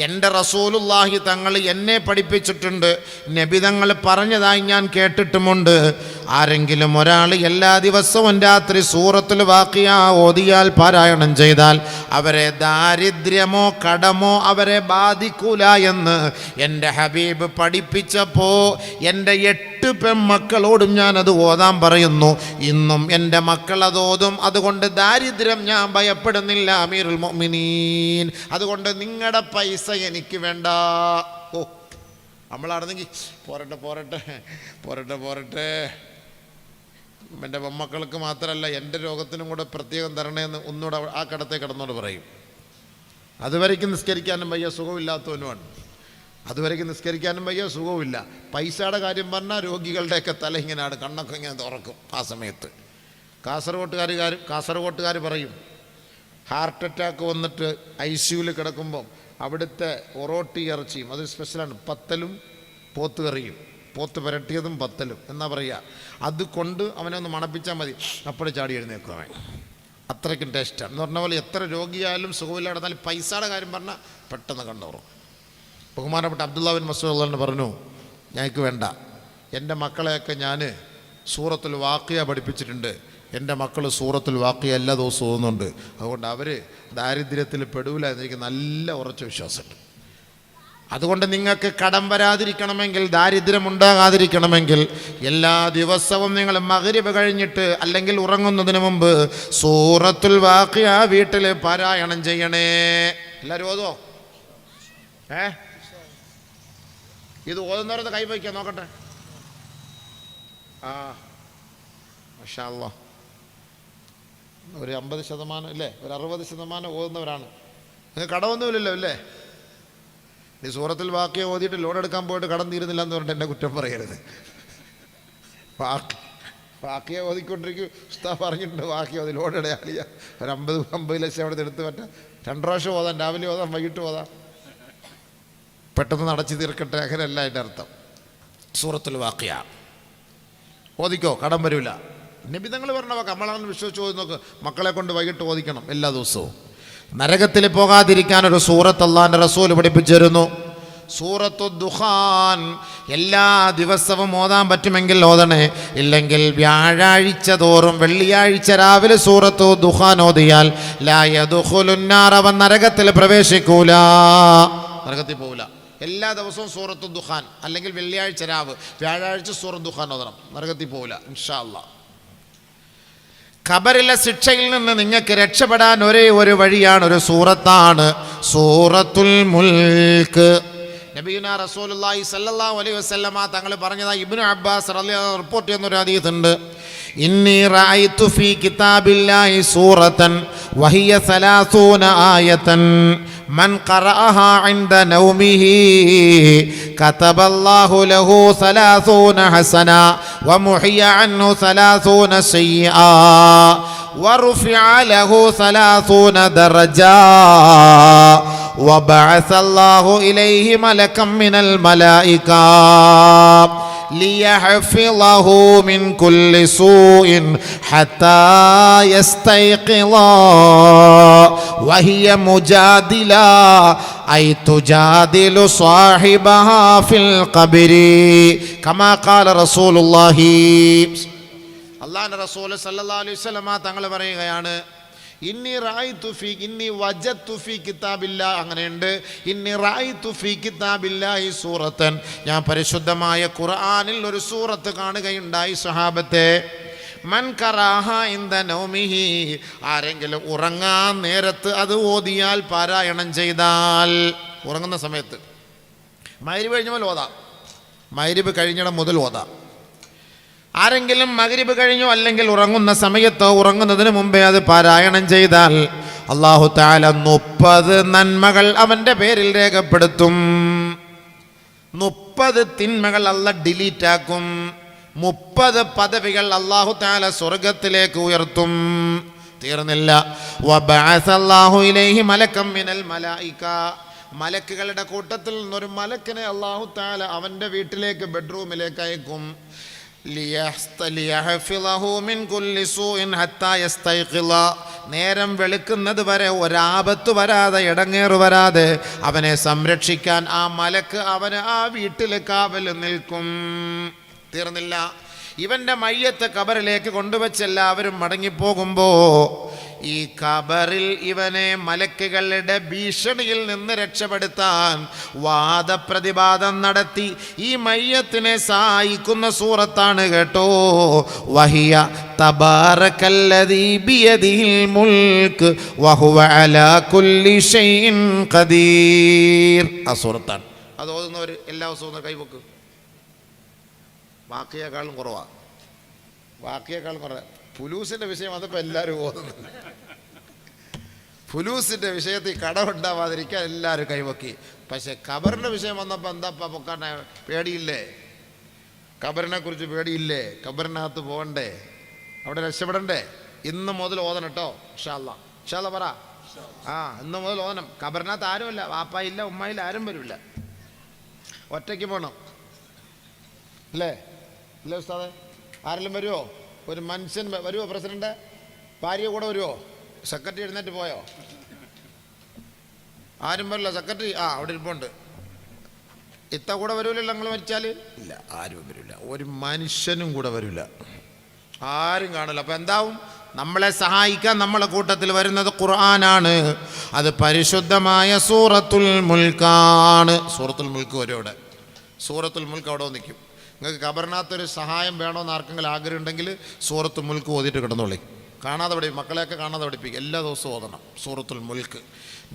എൻ്റെ റസൂലുള്ളാഹി തങ്ങൾ എന്നെ പഠിപ്പിച്ചിട്ടുണ്ട്, നബി തങ്ങൾ പറഞ്ഞതായി ഞാൻ കേട്ടിട്ടുമുണ്ട്. ആരെങ്കിലും ഒരാൾ എല്ലാ ദിവസവും രാത്രി സൂറത്തുൽ വാഖിയ ഓതിയാൽ പാരായണം ചെയ്താൽ അവരെ ദാരിദ്ര്യമോ കടമോ അവരെ ബാധിക്കൂല എന്ന് എൻ്റെ ഹബീബ് പഠിപ്പിച്ചപ്പോൾ എൻ്റെ 8 പെൺമക്കളോടും ഞാനത് ഓതാൻ പറയുന്നു. ഇന്നും എൻ്റെ മക്കളത് ഓതും. അതുകൊണ്ട് ദാരിദ്ര്യം ഞാൻ ഭയപ്പെടുന്നില്ല അമീറുൽ മുഅ്മിനീൻ. അതുകൊണ്ട് നിങ്ങളുടെ പൈസ എനിക്ക് വേണ്ട. ഓ, നമ്മളാണെന്നെങ്കിൽ പോരട്ടെ എൻ്റെ പെൺമക്കൾക്ക് മാത്രമല്ല എൻ്റെ രോഗത്തിനും കൂടെ പ്രത്യേകം തരണേന്ന് ഒന്നുകൂടെ ആ കടത്തെ കിടന്നോട് പറയും. അതുവരയ്ക്ക് നിസ്കരിക്കാനും വയ്യ, സുഖമില്ലാത്തവനുമാണ്. അതുവരയ്ക്ക് നിസ്കരിക്കാനും വയ്യ, സുഖവുമില്ല. പൈസയുടെ കാര്യം പറഞ്ഞാൽ രോഗികളുടെയൊക്കെ തല ഇങ്ങനെയാണ്, കണ്ണൊക്കെ ഇങ്ങനെ തുറക്കും. ആ സമയത്ത് കാസർഗോട്ടുകാർ പറയും, ഹാർട്ട് അറ്റാക്ക് വന്നിട്ട് ICUവിൽ കിടക്കുമ്പം അവിടുത്തെ ഒറോട്ടി ഇറച്ചിയും അത് സ്പെഷ്യലാണ്, പത്തലും പോത്ത് കറിയും, പോത്ത് പുരട്ടിയതും പത്തലും എന്നാ പറയുക. അത് കൊണ്ട് അവനെ ഒന്ന് മണപ്പിച്ചാൽ മതി, അപ്പോഴേ ചാടി എഴുന്നേക്കും അവൻ. അത്രയ്ക്കും ടേസ്റ്റാണ് എന്ന് പറഞ്ഞ പോലെ. എത്ര രോഗിയായാലും സുഖമില്ല കിടന്നാലും പൈസയുടെ കാര്യം പറഞ്ഞാൽ പെട്ടെന്ന് കണ്ടോറും. ബഹുമാനപ്പെട്ട അബ്ദുല്ലാഹി ഇബ്നു മസ്ഊദ് അള്ളാഹു പറഞ്ഞു, ഞങ്ങൾക്ക് വേണ്ട. എൻ്റെ മക്കളെയൊക്കെ ഞാൻ സൂറത്തുൽ വാഖിയ പഠിപ്പിച്ചിട്ടുണ്ട്. എൻ്റെ മക്കൾ സൂറത്തുൽ വാഖിയ എല്ലാ ദിവസവും ഓതുന്നുണ്ട്. അതുകൊണ്ട് അവർ ദാരിദ്ര്യത്തിൽ പെടൂല എന്നെനിക്ക് നല്ല ഉറച്ച വിശ്വാസമുണ്ട്. അതുകൊണ്ട് നിങ്ങൾക്ക് കടം വരാതിരിക്കണമെങ്കിൽ, ദാരിദ്ര്യം ഉണ്ടാകാതിരിക്കണമെങ്കിൽ എല്ലാ ദിവസവും നിങ്ങൾ മഗ്രിബ് കഴിഞ്ഞിട്ട് അല്ലെങ്കിൽ ഉറങ്ങുന്നതിന് മുമ്പ് സൂറത്തുൽ വാഖിയ വീട്ടിൽ പാരായണം ചെയ്യണേ. എല്ലാവരും ഓതോ? ഇത് ഓതുന്നവരത് കൈവയ്ക്കാൻ നോക്കട്ടെ. മാഷാ അല്ലാഹ്, ഒരു 50% ഇല്ലേ, ഒരു 60% ഓതുന്നവരാണ്. നിങ്ങൾക്ക് കടമൊന്നുമില്ലല്ലോ അല്ലേ? നീ സൂറത്തുൽ വാഖിയ ഓതിയിട്ട് ലോൺ എടുക്കാൻ പോയിട്ട് കടം തീരുന്നില്ല എന്ന് പറഞ്ഞിട്ട് എന്നെ കുറ്റം പറയരുത്. വാഖിയ ഓതിക്കൊണ്ടിരിക്കും. ഉസ്താദ് പറഞ്ഞിട്ടുണ്ട് വാഖിയ ഓതി ലോൺ ഇടയാളിയ ഒരു 50 ലക്ഷം അവിടെ എടുത്ത് പറ്റാം. 2 പ്രാവശ്യം ഓതാം, രാവിലെ ഓതാം, വൈകിട്ട് ഓതാം. പെട്ടെന്ന് നടച്ചു തീർക്കട്ടെ, അങ്ങനെയല്ല അതിൻ്റെ അർത്ഥം. സൂറത്തുൽ വാഖിയ ഓതിക്കോ, കടം വരില്ല. നബി തങ്ങൾ പറഞ്ഞ വാക്ക് നമ്മളാണ് വിശ്വസിച്ച് ഓതി നോക്ക്. മക്കളെ കൊണ്ട് വൈകിട്ട് ഓതിക്കണം എല്ലാ ദിവസവും. നരകത്തിൽ പോകാതിരിക്കാൻ ഒരു സൂറത്ത് അല്ലാഹുവിൻ്റെ റസൂൽ പഠിപ്പിച്ചിരുന്നു. സൂറത്തു ദുഖാൻ എല്ലാ ദിവസവും ഓതാൻ പറ്റുമെങ്കിൽ ഓതണേ. ഇല്ലെങ്കിൽ വ്യാഴാഴ്ച തോറും വെള്ളിയാഴ്ച രാവിലെ സൂറത്തു ദുഖാൻ ഓതിയാൽ ലാ യദ്ഖുലുന്നാർ, അവൻ നരകത്തിൽ പ്രവേശിക്കൂല, നരകത്തിൽ പോവില്ല. എല്ലാ ദിവസവും സൂറത്തു ദുഖാൻ അല്ലെങ്കിൽ വെള്ളിയാഴ്ച രാവ് വ്യാഴാഴ്ച സൂറത്തു ദുഖാൻ ഓതണം, നരകത്തിൽ പോവില്ല ഇൻഷാ അല്ലാഹ്. ഖബറിലെ ശിക്ഷയിൽ നിന്ന് നിങ്ങൾക്ക് രക്ഷപ്പെടാൻ ഒരേ ഒരു വഴിയാണ്, ഒരു സൂറത്താണ്, സൂറത്തുൽ മുൽക്ക്. നബിയുനാ റസൂലുള്ളാഹി സ്വല്ലല്ലാഹു അലൈഹി വസല്ലമ തങ്ങൾ പറഞ്ഞതാ ഇബ്നു അബ്ബാസ് റളിയല്ലാഹു അൻഹു റിപ്പോർട്ട് ചെയ്യുന്ന ഒരു ഹദീസ് ഉണ്ട്. ഇന്നി റഅയ്തു ഫീ കിതാബില്ലാഹി സൂറത്തൻ വഹിയ 30 ആയതൻ മൻ ഖറഅഹാ ഇൻദ നൗമിഹി കതബല്ലാഹു ലഹു 30 ഹസന വമുഹിയ അൻഹു 30 സയ്യിആ വറുഫിഅ ലഹു 30 ദറജാ وبعث الله إليه ملكا من الملائكة ليحفظه من كل سوء حتى يستيقظ وهي مجادلة أي تجادل صاحبها في القبر كما قال رسول الله അല്ലാഹുവിന്റെ റസൂൽ സല്ലല്ലാഹു അലൈഹി വസല്ലമ തങ്ങൾ പറയുകയാണ്, ഇന്നി റഅയ്തു ഫീ ഇന്നി വജദ്തു ഫീ കിതാബില്ലാ, അങ്ങനെയുണ്ട്. ഇന്നി റഅയ്തു ഫീ കിതാബില്ലാഹി സൂറത്തൻ, ഞാൻ പരിശുദ്ധമായ ഖുർആനിൽ ഒരു സൂറത്ത് കാണുകയുണ്ടായി സ്വഹാബത്തെ. മൻ ഖറഅഹ ഇൻദ നൗമിഹി, ആരെങ്കിലും ഉറങ്ങാൻ നേരത്ത് അത് ഓതിയാൽ, പാരായണം ചെയ്താൽ, ഉറങ്ങുന്ന സമയത്ത് മഗ്രിബ് കഴിഞ്ഞ മുതൽ ഓതാം, മഗ്രിബ് കഴിഞ്ഞിടം മുതൽ ഓതാം. ആരെങ്കിലും മഗ്രിബ് കഴിഞ്ഞോ അല്ലെങ്കിൽ ഉറങ്ങുന്ന സമയത്തോ ഉറങ്ങുന്നതിന് മുമ്പേ അത് പാരായണം ചെയ്താൽ അല്ലാഹു തആല 30 നന്മകൾ അവൻ്റെ പേരിൽ രേഖപ്പെടുത്തും. 30 തിന്മകൾ അല്ലാഹ് ഡിലീറ്റ് ആക്കും. 30 പദവികൾ അല്ലാഹു തആല സ്വർഗ്ഗത്തിലേക്ക് ഉയർത്തും. തീർന്നില്ല. വബഅസല്ലാഹു ഇലൈഹി മലകം മിനൽ മലായിക, മലക്കുകളുടെ കൂട്ടത്തിൽ നിന്നൊരു മലക്കിനെ അല്ലാഹു തആല അവൻ്റെ വീട്ടിലേക്ക്, ബെഡ്റൂമിലേക്ക് അയക്കും. നേരം വെളുക്കുന്നത് വരെ ഒരാപത്ത് വരാതെ, ഇടങ്ങേറ് വരാതെ അവനെ സംരക്ഷിക്കാൻ ആ മലക്ക് അവന് ആ വീട്ടിൽ കാവൽ നിൽക്കും. തീർന്നില്ല. ഇവൻ്റെ മയ്യത്ത് ഖബറിലേക്ക് കൊണ്ടുവച്ച് എല്ലാവരും മടങ്ങിപ്പോകുമ്പോ ഈ ഖബറിൽ ഇവനെ മലക്കുകളുടെ ഭീഷണിയിൽ നിന്ന് രക്ഷപ്പെടുത്താൻ വാദപ്രതിവാദം നടത്തി ഈ മയ്യത്തിനെ സഹായിക്കുന്ന സൂറത്താണ് കേട്ടോ, വഹിയ തബാറകല്ലദീ ബിയദിഹിൽ മുൽക്ക് വഹുവ അലാ കുല്ലി ഷൈഇൻ ഖദീർ. ആ സൂറത്താണ്. അത് ഓതുന്നവർ എല്ലാ ദിവസവും കൈവെക്കും. വാക്കിയേക്കാളും കുറവാണ്, വാക്കിയേക്കാളും കുറവ്. ഫുലൂസിൻ്റെ വിഷയം വന്നപ്പോൾ എല്ലാവരും ഓതുന്നുണ്ട്. ഫുലൂസിൻ്റെ വിഷയത്തിൽ കടമുണ്ടാവാതിരിക്കാൻ എല്ലാവരും കൈവക്കി. പക്ഷെ ഖബറിൻ്റെ വിഷയം വന്നപ്പോൾ എന്താ പൊക്കാൻ പേടിയില്ലേ? ഖബറിനെ കുറിച്ച് പേടിയില്ലേ? ഖബറിനകത്ത് പോകണ്ടേ? അവിടെ രക്ഷപ്പെടണ്ടേ? ഇന്ന് മുതൽ ഓതണം കേട്ടോ. ഇൻഷാ അല്ലാഹ്, ഇൻഷാ അല്ലാഹ് പറ. ഇന്ന് മുതൽ ഓതണം. ഖബറിനകത്ത് ആരുമില്ല, വാപ്പായില്ല, ഉമ്മയില്ല, ആരും വരില്ല. ഒറ്റയ്ക്ക് പോകണം അല്ലേ? ഇല്ലേ ഉസ്താദേ? ആരെങ്കിലും വരുമോ? ഒരു മനുഷ്യൻ വരുമോ? പ്രസിഡന്റ് ഭാര്യ കൂടെ വരുമോ? സെക്രട്ടറി എഴുന്നേറ്റ് പോയോ? ആരും വരില്ല. സെക്രട്ടറി അവിടെ ഇരിപ്പുണ്ട്. ഇത്ത കൂടെ വരൂലല്ലോ നിങ്ങൾ മരിച്ചാൽ? ഇല്ല, ആരും വരില്ല. ഒരു മനുഷ്യനും കൂടെ വരില്ല, ആരും കാണില്ല. അപ്പം എന്താവും? നമ്മളെ സഹായിക്കാൻ നമ്മളെ കൂട്ടത്തിൽ വരുന്നത് ഖുർആനാണ്. അത് പരിശുദ്ധമായ സൂറത്തുൽ മുൽക്കാണ്. സൂറത്തുൽ മുൽക്ക് വരും അവിടെ. സൂറത്തുൽ മുൽക്ക് അവിടെ നിൽക്കും. നിങ്ങൾക്ക് ഖബറിനകത്തൊരു സഹായം വേണമെന്ന് ആർക്കെങ്കിലും ആഗ്രഹം ഉണ്ടെങ്കിൽ സൂറത്തുൽ മുൽക്ക് ഓതിയിട്ട് കിടന്നോളി. കാണാതെ മക്കളെയൊക്കെ കാണാതെ പഠിപ്പിക്കും. എല്ലാ ദിവസവും ഓതണം സൂറത്തുൽ മുൽക്ക്.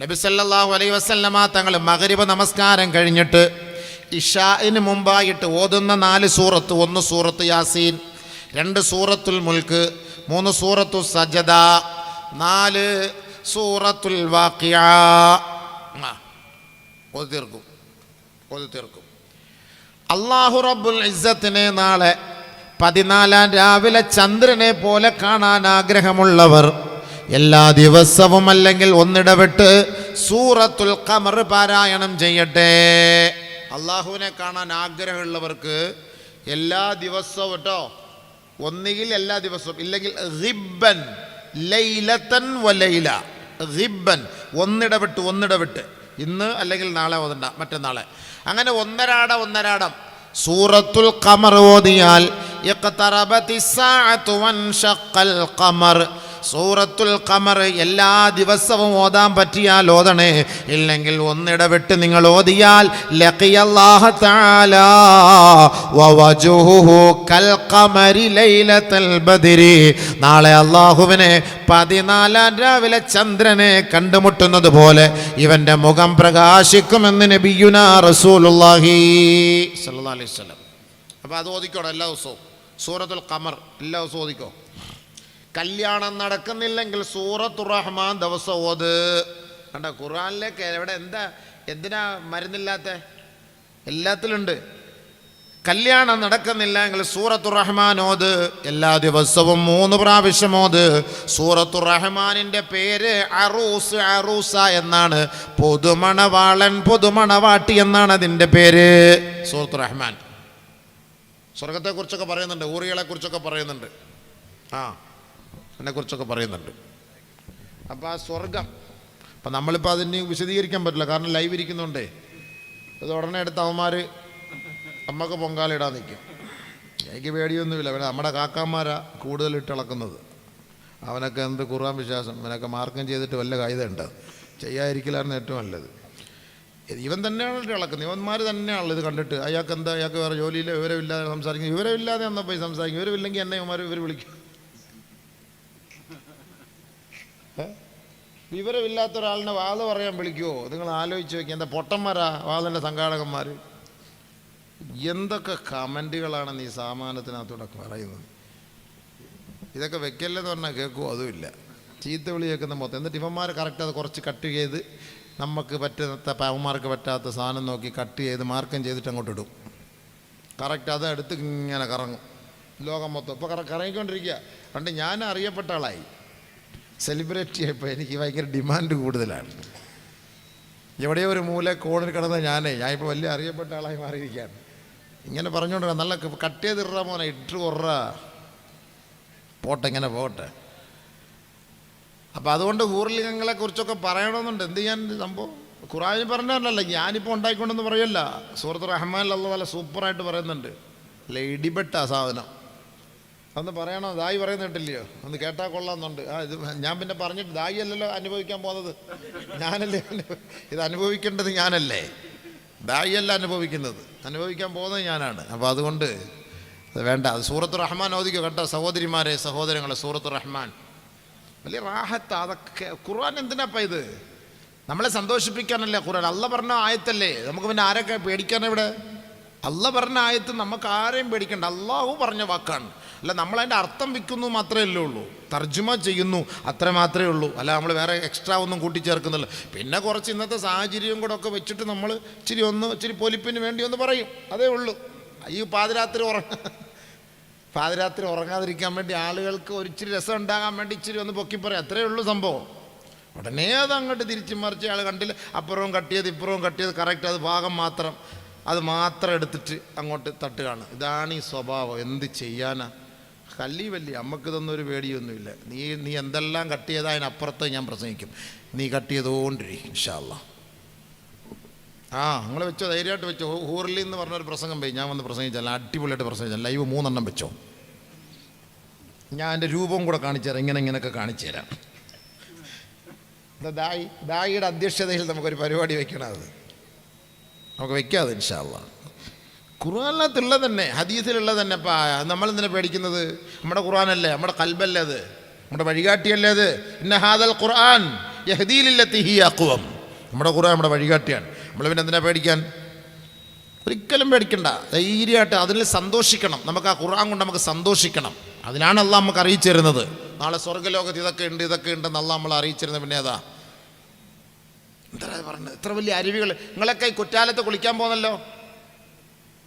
നബി സല്ലല്ലാഹു അലൈഹി വസല്ലമ തങ്ങൾ മഗ്രിബ് നമസ്കാരം കഴിഞ്ഞിട്ട് ഇശാഇന് മുമ്പായിട്ട് ഓതുന്ന 4 സൂറത്ത്: 1 സൂറത്ത് യാസീൻ, 2 സൂറത്തുൽ മുൽക്ക്, 3 സൂറത്തു സജദ, 4 സൂറത്തുൽ വാഖിഅ. ഓതി തീർക്കും. അല്ലാഹു റബ്ബുൽ ഇസ്സത്തിനെ നാളെ 14-ാം രാവിലെ ചന്ദ്രനെ പോലെ കാണാൻ ആഗ്രഹമുള്ളവർ എല്ലാ ദിവസവും അല്ലെങ്കിൽ ഒന്നിടവിട്ട് സൂറത്തുൽ ഖമർ പാരായണം ചെയ്യട്ടെ. അള്ളാഹുവിനെ കാണാൻ ആഗ്രഹമുള്ളവർക്ക് എല്ലാ ദിവസവും കേട്ടോ, ഒന്നുകിൽ എല്ലാ ദിവസവും, ഇല്ലെങ്കിൽ ഗിബ്ബൻ ലൈലത്തൻ വലൈല, ഗിബ്ബൻ ഒന്നിടവിട്ട് ഇന്ന് അല്ലെങ്കിൽ നാളെ ഓതണ്ട, മറ്റന്നാളെ. അങ്ങനെ ഒന്നരാടം സൂറത്തുൽ ഖമർ ഓതിയാൽ ഇഖ്തറബത്തിസ്സാഅതു വൻഷഖൽ ഖമർ, സൂറത്തുൽ ഖമർ എല്ലാ ദിവസവും ഓതാൻ പറ്റിയാൽ ഓതണേ, ഇല്ലെങ്കിൽ ഒന്നിടവിട്ട് നിങ്ങൾ ഓതിയാൽ ലഖിയല്ലാഹു തആല വവജ്ഹുഹു കൽ ഖമരി ലൈലത്തുൽ ബദ്രി, നാളെ അല്ലാഹുവിനെ 14 രാവിലെ ചന്ദ്രനെ കണ്ടുമുട്ടുന്നത് പോലെ ഇവന്റെ മുഖം പ്രകാശിക്കുമെന്ന് നബിയുനാ റസൂലുള്ളാഹി സ്വല്ലല്ലാഹു അലൈഹി വസല്ലം. അപ്പോൾ അത് ഓതിക്കോണം എല്ലാ ദിവസവും, സൂറത്തുൽ ഖമർ എല്ലാ ദിവസവും ഓതിക്കോ. കല്യാണം നടക്കുന്നില്ലെങ്കിൽ സൂറത്തുർ റഹ്മാൻ ദിവസം ഓത്. കണ്ട, ഖുർആനിലേക്ക് എവിടെ എന്തിനാ മരുന്നില്ലാത്ത? എല്ലാത്തിലുണ്ട്. കല്യാണം നടക്കുന്നില്ല എങ്കിൽ സൂറത്തുർ റഹ്മാൻ ഓത്. എല്ലാ ദിവസവും 3 പ്രാവശ്യം ഓത്. സൂറത്തുർ റഹ്മാനിൻ്റെ പേര് അറൂസ എന്നാണ്. പുതുമണവാളൻ, പുതുമണവാട്ടി എന്നാണ് അതിൻ്റെ പേര്, സൂറത്തുർ റഹ്മാൻ. സ്വർഗത്തെക്കുറിച്ചൊക്കെ പറയുന്നുണ്ട്, ഊറികളെ കുറിച്ചൊക്കെ പറയുന്നുണ്ട്, അതിനെക്കുറിച്ചൊക്കെ പറയുന്നുണ്ട്. അപ്പോൾ ആ സ്വർഗം, അപ്പം നമ്മളിപ്പോൾ അതിന് വിശദീകരിക്കാൻ പറ്റില്ല, കാരണം ലൈവ് ഇരിക്കുന്നുണ്ടേ. അത് ഉടനെ എടുത്ത് അവന്മാർ അമ്മക്ക് പൊങ്കാലിടാൻ നിൽക്കും. എനിക്ക് പേടിയൊന്നുമില്ല, പിന്നെ നമ്മുടെ കാക്കാന്മാരാ കൂടുതൽ ഇട്ടിളക്കുന്നത്. അവനൊക്കെ എന്ത് ഖുർആൻ വിശ്വാസം, അവനൊക്കെ മാർക്കം ചെയ്തിട്ട് വല്ല കായികമുണ്ട്, ചെയ്യാതിരിക്കലായിരുന്നു ഏറ്റവും നല്ലത്. ഇവൻ തന്നെയാണ് ഇളക്കുന്നത്, ഇവന്മാർ തന്നെയാണല്ലോ ഇത് കണ്ടിട്ട്. അയാൾക്ക് എന്താ, അയാൾക്ക് വേറെ ജോലിയില്ല, വിവരമില്ലാതെ സംസാരിക്കും. വിവരമില്ലാതെ എന്നാൽ പോയി സംസാരിക്കും, വിവരമില്ലെങ്കിൽ എന്നെ ഇവർ വിളിക്കും. വിവരമില്ലാത്ത ഒരാളിനെ വാദം പറയാൻ വിളിക്കുമോ? നിങ്ങൾ ആലോചിച്ച് നോക്കി. എന്താ പൊട്ടന്മാരാ വാദൻ്റെ സംഘാടകന്മാർ. എന്തൊക്കെ കമൻറ്റുകളാണ് നീ സാമാനത്തിനകത്തൂടെ പറയുന്നത്. ഇതൊക്കെ വെക്കല്ലെന്ന് പറഞ്ഞാൽ കേൾക്കുമോ? അതുമില്ല. ചീത്ത വിളി കേൾക്കുന്ന മൊത്തം. എന്നിട്ട് ഇവന്മാർ കറക്റ്റ് അത് കുറച്ച് കട്ട് ചെയ്ത് നമുക്ക് പറ്റാത്ത, അവന്മാർക്ക് പറ്റാത്ത സാധനം നോക്കി കട്ട് ചെയ്ത് മാർക്കം ചെയ്തിട്ട് അങ്ങോട്ട് ഇടും. കറക്റ്റ് അത് എടുത്ത് ഇങ്ങനെ കറങ്ങും ലോകം മൊത്തം. ഇപ്പോൾ കറങ്ങിക്കൊണ്ടിരിക്കുക. പണ്ട് ഞാൻ അറിയപ്പെട്ട ആളായി, സെലിബ്രിറ്റി ആയപ്പോൾ എനിക്ക് ഭയങ്കര ഡിമാൻഡ് കൂടുതലാണ്. എവിടെയോ ഒരു മൂല കോണിൽ കിടന്ന ഞാനിപ്പോൾ വലിയ അറിയപ്പെട്ട ആളായി മാറിയിരിക്കുകയാണ്. ഇങ്ങനെ പറഞ്ഞുകൊണ്ട് നല്ല കട്ട് ചെയ്തിട മോനെ, ഇട്ട് കൊറ പോട്ടെ, ഇങ്ങനെ പോട്ടെ. അപ്പോൾ അതുകൊണ്ട് ഹൂർലിംഗങ്ങളെ കുറിച്ചൊക്കെ പറയണമെന്നുണ്ട്. എന്ത് ചെയ്യാൻ സംഭവം? ഖുർആനിൽ പറഞ്ഞതല്ല, ഞാനിപ്പോൾ ഉണ്ടായിക്കൊണ്ടെന്ന് പറയല്ല. സൂറത്തുർ റഹ്മാനിൽ അല്ലാഹു നല്ല സൂപ്പറായിട്ട് പറയുന്നുണ്ട്. അല്ല, ഇടിപെട്ട സാധനം. അതൊന്ന് പറയണോ? ദായി പറയുന്നിട്ടില്ലയോ? ഒന്ന് കേട്ടാൽ കൊള്ളാമെന്നുണ്ട്. ഇത് ഞാൻ പിന്നെ പറഞ്ഞിട്ട്, ദായി അല്ലല്ലോ അനുഭവിക്കാൻ പോകുന്നത്, ഞാനല്ലേ ഇത് അനുഭവിക്കേണ്ടത്, ഞാനല്ലേ. ദായി അല്ല അനുഭവിക്കാൻ പോകുന്നത് ഞാനാണ്. അപ്പോൾ അതുകൊണ്ട് അത് വേണ്ട. അത് സൂറത്തുർ റഹ്മാൻ ഓദിക്കോ കേട്ടോ സഹോദരിമാരെ, സഹോദരങ്ങളെ. സൂറത്തുർ റഹ്മാൻ വലിയ റാഹത്ത്. അതൊക്കെ ഖുർആൻ എന്തിനാപ്പം ഇത്? നമ്മളെ സന്തോഷിപ്പിക്കാനല്ലേ ഖുർആൻ. അള്ള പറഞ്ഞ ആയത്തല്ലേ, നമുക്ക് പിന്നെ ആരൊക്കെ പേടിക്കാനിവിടെ? അള്ള പറഞ്ഞ ആയത്ത് നമുക്ക് ആരെയും പേടിക്കണ്ട, അള്ളാഹു പറഞ്ഞ വാക്കാണ്. അല്ല, നമ്മളതിൻ്റെ അർത്ഥം വയ്ക്കുന്നു മാത്രമേ ഉള്ളൂ, തർജ്ജമ ചെയ്യുന്നു, അത്ര മാത്രമേ ഉള്ളൂ. അല്ല, നമ്മൾ വേറെ എക്സ്ട്രാ ഒന്നും കൂട്ടിച്ചേർക്കുന്നില്ല. പിന്നെ കുറച്ച് ഇന്നത്തെ സാഹചര്യം കൂടെ ഒക്കെ വെച്ചിട്ട് നമ്മൾ ഇച്ചിരി പൊലിപ്പിന് വേണ്ടി ഒന്ന് പറയും, അതേ ഉള്ളൂ. ഈ പാതിരാത്രി ഉറങ്ങാതിരിക്കാൻ വേണ്ടി ആളുകൾക്ക് ഒരിച്ചിരി രസം ഉണ്ടാകാൻ വേണ്ടി ഇച്ചിരി ഒന്ന് പൊക്കി പറയും, അത്രയേ ഉള്ളൂ സംഭവം. ഉടനെ അത് അങ്ങോട്ട് തിരിച്ചു മറിച്ച് ആൾ കണ്ടില്ല, അപ്പുറവും കട്ടിയത് ഇപ്പുറവും കട്ടിയത് കറക്റ്റ്, അത് ഭാഗം മാത്രം, അത് മാത്രം എടുത്തിട്ട് അങ്ങോട്ട് തട്ടുകയാണ്. ഇതാണ് ഈ സ്വഭാവം. എന്ത് ചെയ്യാനാ? വല്ലി അമ്മക്കിതൊന്നും ഒരു പേടിയൊന്നുമില്ല. നീ എന്തെല്ലാം കട്ട് ചെയ്താൽ അതിനപ്പുറത്ത് ഞാൻ പ്രസംഗിക്കും. നീ കട്ട് ചെയ്തുകൊണ്ടിരിക്കും ഇൻഷാ അല്ലാഹ്. നിങ്ങൾ വെച്ചോ, ധൈര്യമായിട്ട് വെച്ചോ. ഹൂർലി എന്ന് പറഞ്ഞൊരു പ്രസംഗം പോയി, ഞാൻ വന്ന് പ്രസംഗിച്ചാൽ അടിപൊളിയായിട്ട് പ്രസംഗിച്ചാൽ ലൈവ് 3 വെച്ചോ. ഞാൻ എൻ്റെ രൂപവും കൂടെ കാണിച്ചു തരാം, ഇങ്ങനെയൊക്കെ കാണിച്ചു തരാം. ദായിയുടെ അധ്യക്ഷതയിൽ നമുക്കൊരു പരിപാടി വെക്കണം. അത് നമുക്ക് വെക്കാതെ ഇൻഷാ അല്ലാഹ്. ഖുർആനിനകത്തുള്ളത് തന്നെ, ഹദീസിലുള്ളത് തന്നെ. അപ്പം നമ്മളെന്തിനാ പേടിക്കുന്നത്? നമ്മുടെ ഖുർആനല്ലേ, നമ്മുടെ ഖൽബല്ലേ അത്, നമ്മുടെ വഴികാട്ടിയല്ലേ അത്. ഇന്ന ഹാദൽ ഖുർആൻ യഹ്ദീ ലില്ലത്തി ഹിയ അഖ്വം. നമ്മുടെ ഖുർആൻ നമ്മുടെ വഴികാട്ടിയാണ്. നമ്മൾ പിന്നെ എന്തിനാ പേടിക്കാൻ? ഒരിക്കലും പേടിക്കണ്ട, ധൈര്യമായിട്ട് അതിൽ സന്തോഷിക്കണം. നമുക്ക് ആ ഖുർആൻ കൊണ്ട് നമുക്ക് സന്തോഷിക്കണം. അതിനാണ് അള്ളാഹ് നമുക്ക് അറിയിച്ചു തരുന്നത്. നാളെ സ്വർഗ്ഗലോകത്ത് ഇതൊക്കെ ഉണ്ടെന്ന് അള്ളാഹ് നമ്മളെ അറിയിച്ചിരുന്നത്. പിന്നെ ഏതാ എന്താ പറഞ്ഞത്? ഇത്ര വലിയ അരുവികൾ. നിങ്ങളൊക്കെ ഈ കുറ്റാലത്ത് കുളിക്കാൻ പോകുന്നല്ലോ.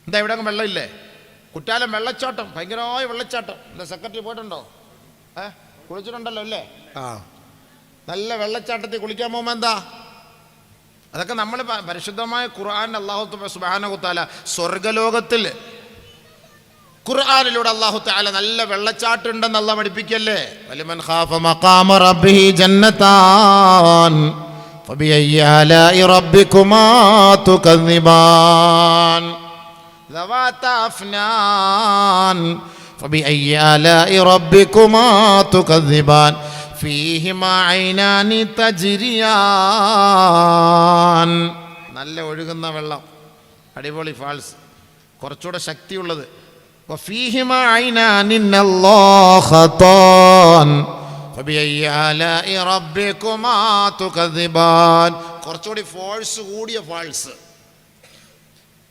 എന്താ ഇവിടെ വെള്ളമില്ലേ? കുറ്റാലം വെള്ളച്ചാട്ടം, ഭയങ്കരമായ വെള്ളച്ചാട്ടം. എന്താ സെക്രട്ടറി പോയിട്ടുണ്ടോ? കുളിച്ചിട്ടുണ്ടല്ലോ അല്ലേ? നല്ല വെള്ളച്ചാട്ടത്തിൽ കുളിക്കാൻ പോകുമ്പോൾ എന്താ? അതൊക്കെ നമ്മൾ പരിശുദ്ധമായ ഖുർആൻ അല്ലാഹു സുബ്ഹാനഹു തആല സ്വർഗ്ഗലോകത്തിൽ ഖുർആനിലൂടെ അല്ലാഹു തആല നല്ല വെള്ളച്ചാട്ടം ഉണ്ടെന്ന് അല്ലാഹ് പഠിപ്പിക്കല്ലേ. വലിമൻ ഖാഫ മഖാമ റബ്ബിഹി ജന്നതാൻ. فبأي آلاء ربكما تكذبان ذواتا أفنان فبأي آلاء ربكما تكذبان فيهما عينان تجريان. നല്ല ഒഴുകുന്ന വെള്ളം, അടിപൊളി ഫാൾസ്, കുറച്ചുകൂടെ ശക്തിയുള്ളത്. وفيهما عينان نضاختان فبأي آلاء ربكما تكذبان. കുറച്ചുകൂടി ഫോഴ്സ് കൂടിയ ഫാൾസ്.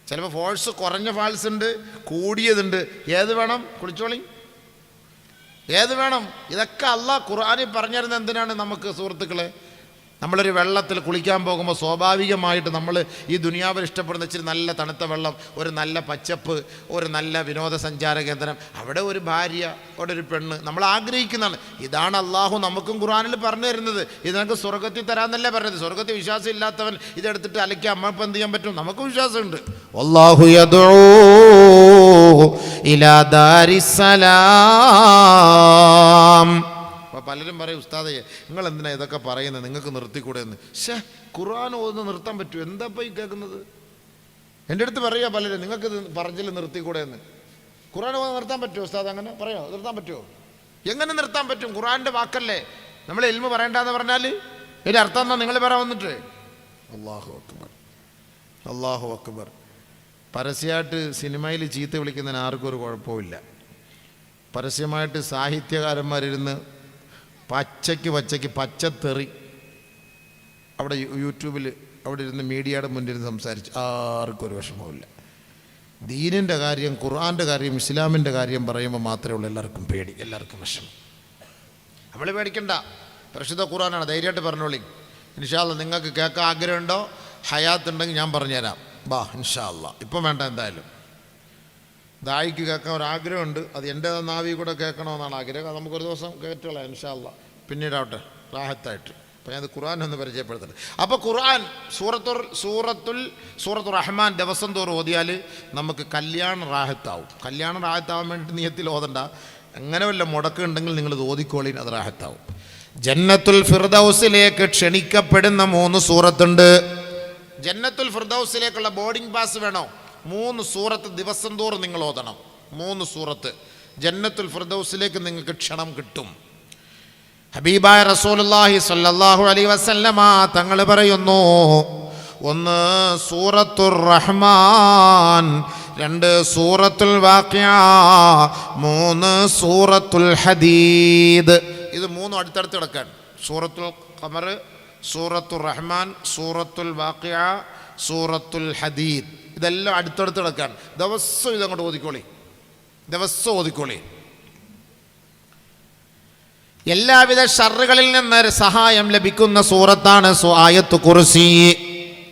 ചിലപ്പോൾ ഫോഴ്സ് കുറഞ്ഞ ഫാൾസ് ഉണ്ട്, കൂടിയതുണ്ട്. ഏത് വേണം? കുളിച്ചോളി, ഏത് വേണം? ഇതൊക്കെ അള്ളാഹ് ഖുർആനിൽ പറഞ്ഞിരുന്നത് എന്തിനാണ് നമുക്ക് സുഹൃത്തുക്കളെ? നമ്മളൊരു വെള്ളത്തിൽ കുളിക്കാൻ പോകുമ്പോൾ സ്വാഭാവികമായിട്ട് നമ്മൾ ഈ ദുനിയാവിൽ ഇഷ്ടപ്പെടുന്ന ഇച്ചിരി നല്ല തണുത്ത വെള്ളം, ഒരു നല്ല പച്ചപ്പ്, ഒരു നല്ല വിനോദസഞ്ചാര കേന്ദ്രം, അവിടെ ഒരു ഭാര്യ, അവിടെ ഒരു പെണ്ണ്, നമ്മൾ ആഗ്രഹിക്കുന്നതാണ്. ഇതാണ് അള്ളാഹു നമുക്കും ഖുർആനിൽ പറഞ്ഞു തരുന്നത്. ഇത് നമുക്ക് സ്വർഗത്തിൽ തരാമെന്നല്ലേ പറഞ്ഞത്. സ്വർഗത്തിൽ വിശ്വാസം ഇല്ലാത്തവൻ ഇതെടുത്തിട്ട് അലക്കി അമ്മപ്പം എന്ത് ചെയ്യാൻ പറ്റും? നമുക്ക് വിശ്വാസമുണ്ട്. അല്ലാഹു യദ്ഉ ഇലാ ദാരിസ്സലാം. അപ്പോൾ പലരും പറയും, ഉസ്താദേ നിങ്ങൾ എന്തിനാ ഇതൊക്കെ പറയുന്നത്, നിങ്ങൾക്ക് നിർത്തിക്കൂടെ എന്ന്. ഖുർആൻ ഓതുന്ന നിർത്താൻ പറ്റുമോ? എന്താ ഈ കേൾക്കുന്നത്? എൻ്റെ അടുത്ത് പറയുക പലരും, നിങ്ങൾക്ക് ഇത് പറഞ്ഞില്ല നിർത്തിക്കൂടെ എന്ന്. ഖുർആൻ ഓതുന്ന നിർത്താൻ പറ്റുമോ ഉസ്താദ്? അങ്ങനെ പറയാമോ? നിർത്താൻ പറ്റുമോ? എങ്ങനെ നിർത്താൻ പറ്റും? ഖുർആൻ്റെ വാക്കല്ലേ. നമ്മൾ ഇൽമു പറയണ്ടെന്ന് പറഞ്ഞാൽ ഇതിൻ്റെ അർത്ഥം എന്നാ നിങ്ങൾ പറയാൻ വന്നിട്ട്? അല്ലാഹു അക്ബർ, അല്ലാഹു അക്ബർ. പരസ്യമായിട്ട് സിനിമയിൽ ചീത്ത വിളിക്കുന്നതിന് ആർക്കും ഒരു കുഴപ്പമില്ല. പരസ്യമായിട്ട് സാഹിത്യകാരന്മാരിരുന്ന് പച്ചയ്ക്ക് പച്ചത്തെറി അവിടെ യൂട്യൂബിൽ അവിടെ ഇരുന്ന് മീഡിയയുടെ മുന്നിരുന്ന് സംസാരിച്ച് ആർക്കും ഒരു വിഷമവുമില്ല. ദീനിൻ്റെ കാര്യം, ഖുർആൻ്റെ കാര്യം, ഇസ്ലാമിൻ്റെ കാര്യം പറയുമ്പോൾ മാത്രമേ ഉള്ളൂ എല്ലാവർക്കും പേടി, എല്ലാവർക്കും വിഷമം. നമ്മൾ പേടിക്കണ്ട, പരിശുദ്ധ ഖുർആനാണ്, ധൈര്യമായിട്ട് പറഞ്ഞോളി. ഇൻഷാ അല്ലാഹ് നിങ്ങൾക്ക് കേൾക്കാൻ ആഗ്രഹമുണ്ടോ? ഹയാത്ത് ഉണ്ടെങ്കിൽ ഞാൻ പറഞ്ഞുതരാം, ബാ ഇൻഷാ അല്ലാഹ്. ഇപ്പം വേണ്ട, എന്തായാലും ദായിക്ക് കേൾക്കാൻ ഒരാഗ്രഹമുണ്ട്, അത് എൻ്റെ നാവി കൂടെ കേൾക്കണമെന്നാണ് ആഗ്രഹം. അത് നമുക്കൊരു ദിവസം കേട്ടുകളാം ഇൻഷാ അല്ലാഹ്, പിന്നീടാവട്ടെ റാഹത്തായിട്ട്. അപ്പോൾ ഞാൻ ഖുർആൻ ഒന്ന് പരിചയപ്പെടുത്തട്ടെ. അപ്പോൾ ഖുർആൻ സൂറത്തുർ റഹ്മാൻ ദിവസം തോറും ഓതിയാൽ നമുക്ക് കല്യാണം റാഹത്താവും. കല്യാണം റാഹത്താവാൻ വേണ്ടിയിട്ട് നിയത്തിൽ ഓതണ്ട, അങ്ങനെ വല്ല മുടക്ക് ഉണ്ടെങ്കിൽ നിങ്ങൾ ഇത് ഓതിക്കോളിൻ, അത് റാഹത്താവും. ജന്നത്തുൽ ഫിർദൗസിലേക്ക് ക്ഷണിക്കപ്പെടുന്ന 3 സൂറത്തുണ്ട്. ജന്നത്തുൽ ഫിർദൗസിലേക്കുള്ള ബോർഡിംഗ് പാസ് വേണോ? 3 സൂറത്ത് ദിവസം തോറും നിങ്ങൾ ഓതണം. 3 സൂറത്ത് ജന്നത്തുൽ ഫിർദൗസിലേക്ക് നിങ്ങൾക്ക് ക്ഷണം കിട്ടും. ഹബീബായ റസൂലുള്ളാഹി സ്വല്ലല്ലാഹു അലൈഹി വസല്ലമ തങ്ങൾ പറയുന്നു, 1 സൂറത്തുർ റഹ്മാൻ, 2 സൂറത്തുൽ വാഖിഅ, 3 സൂറത്തുൽ ഹദീദ്. ഇത് 3 അടുത്തടുത്ത് കിടക്കാൻ. സൂറത്തുൽ ഖമർ, സൂറത്തുർ റഹ്മാൻ, സൂറത്തുൽ വാഖിഅ, സൂറത്തുൽ ഹദീദ്. ഇതെല്ലാം അടുത്തടുത്ത് കിടക്കാൻ. ദിവസം ഇതങ്ങോട്ട് ഓതിക്കോളി, ദിവസം ഓതിക്കോളി. എല്ലാവിധ ഷർറുകളിൽ നിന്ന് സഹായം ലഭിക്കുന്ന സൂറത്താണ് ആയത്തുൽ കുർസി.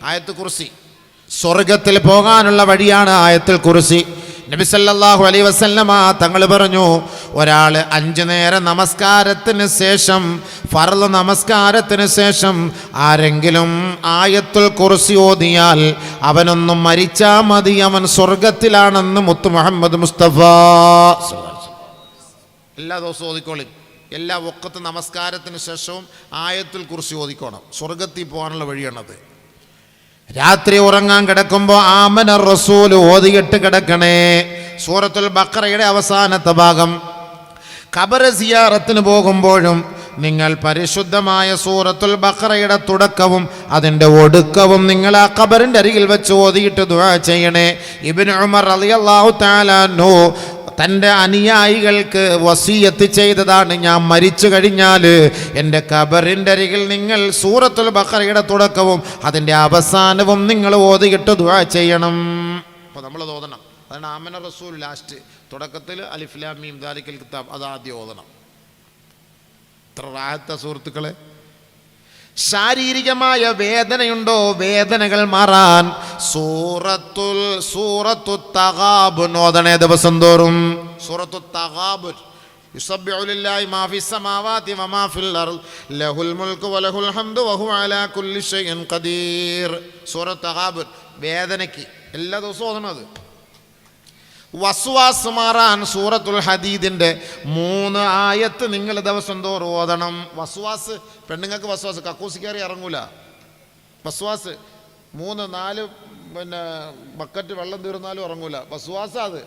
ആയത്തുൽ കുർസി സ്വർഗത്തിൽ പോകാനുള്ള വഴിയാണ് ആയത്തുൽ കുർസി. നബി സല്ലല്ലാഹു അലൈഹി വസല്ലമ തങ്ങൾ പറഞ്ഞു, ഒരാൾ 5 നേര നമസ്കാരത്തിന് ശേഷം, ഫർള് നമസ്കാരത്തിന് ശേഷം ആരെങ്കിലും ആയത്തുൽ കുർസി ഓതിയാൽ അവനൊന്നും മരിച്ചാൽ മതി, അവൻ സ്വർഗത്തിലാണെന്ന് മുത്ത് മുഹമ്മദ് മുസ്തഫ. എല്ലാ ദിവസവും ഓതിക്കോളി. എല്ലാ വഖത്ത് നമസ്കാരത്തിന് ശേഷവും ആയത്തുൽ കുർസി ഓതിക്കോണം. സ്വർഗത്തിൽ പോകാനുള്ള വഴിയാണത്. രാത്രി ഉറങ്ങാൻ കിടക്കുമ്പോൾ ആമന റസൂൽ ഓതിയിട്ട് കിടക്കണേ. സൂറത്തുൽ ബഖറയുടെ അവസാനത്തെ ഭാഗം. ഖബർ സിയാറത്തിന് പോകുമ്പോഴും നിങ്ങൾ പരിശുദ്ധമായ സൂറത്തുൽ ബഖറയുടെ തുടക്കവും അതിൻ്റെ ഒടുക്കവും നിങ്ങൾ ആ ഖബറിൻ്റെ അരികിൽ വെച്ച് ഓതിയിട്ട് ദുആ ചെയ്യണേ. ഇബ്നു ഉമർ റളിയല്ലാഹു തആല അൻഹു തൻ്റെ അനുയായികൾക്ക് വസിയത്ത് ചെയ്തതാണ്, ഞാൻ മരിച്ചു കഴിഞ്ഞാൽ എൻ്റെ ഖബറിൻ്റെ അരികിൽ നിങ്ങൾ സൂറത്തുൽ ബഖറയുടെ തുടക്കവും അതിൻ്റെ അവസാനവും നിങ്ങൾ ഓതിയിട്ട് ദുആ ചെയ്യണം. അപ്പോൾ നമ്മളത് ഓതണം. അതാണ് ആമന റസൂൽ ലാസ്റ്റ്. തുടക്കത്തിൽ അലിഫ് ലാം മീം ദാലിക്കൽ കിതാബ്, അത് ആദ്യം ഓതണം. ഇത്ര റാഹത്ത സുഹൃത്തുക്കളെ. ശാരീരികമായ വേദനയുണ്ടോ? വേദനകൾ മാറാൻ സൂറത്തു തഗാബുൻ ഓതണേ ദിവസം തോറും. സൂറത്തു തഗാബുൻ. യുസബ്ബിഹു ലില്ലാഹി മാ ഫിസ് സമാവാതി വമാ ഫിൽ അർദ് ലഹുൽ മുൽക്കു വലഹുൽ ഹംദു വഹുവ അലാ കുല്ലി ഷൈഇൻ ഖദീർ. സൂറത്തു തഗാബുൻ വേദനയ്ക്ക് എല്ലാ ദിവസവും ഓതണത്. വസ്വാസ് മാറാൻ സൂറത്തുൽ ഹദീദിൻ്റെ 3 ആയത്ത് നിങ്ങൾ ദിവസം തോറും ഓതണം. വസ്വാസ്, പെണ്ണുങ്ങൾക്ക് വസ്വാസ്, കക്കൂസിക്കയറി ഇറങ്ങൂല. വസ്വാസ് 3-4 ബക്കറ്റ് വെള്ളം തീർന്നാലും ഉറങ്ങൂല. വസ്വാസ അത്.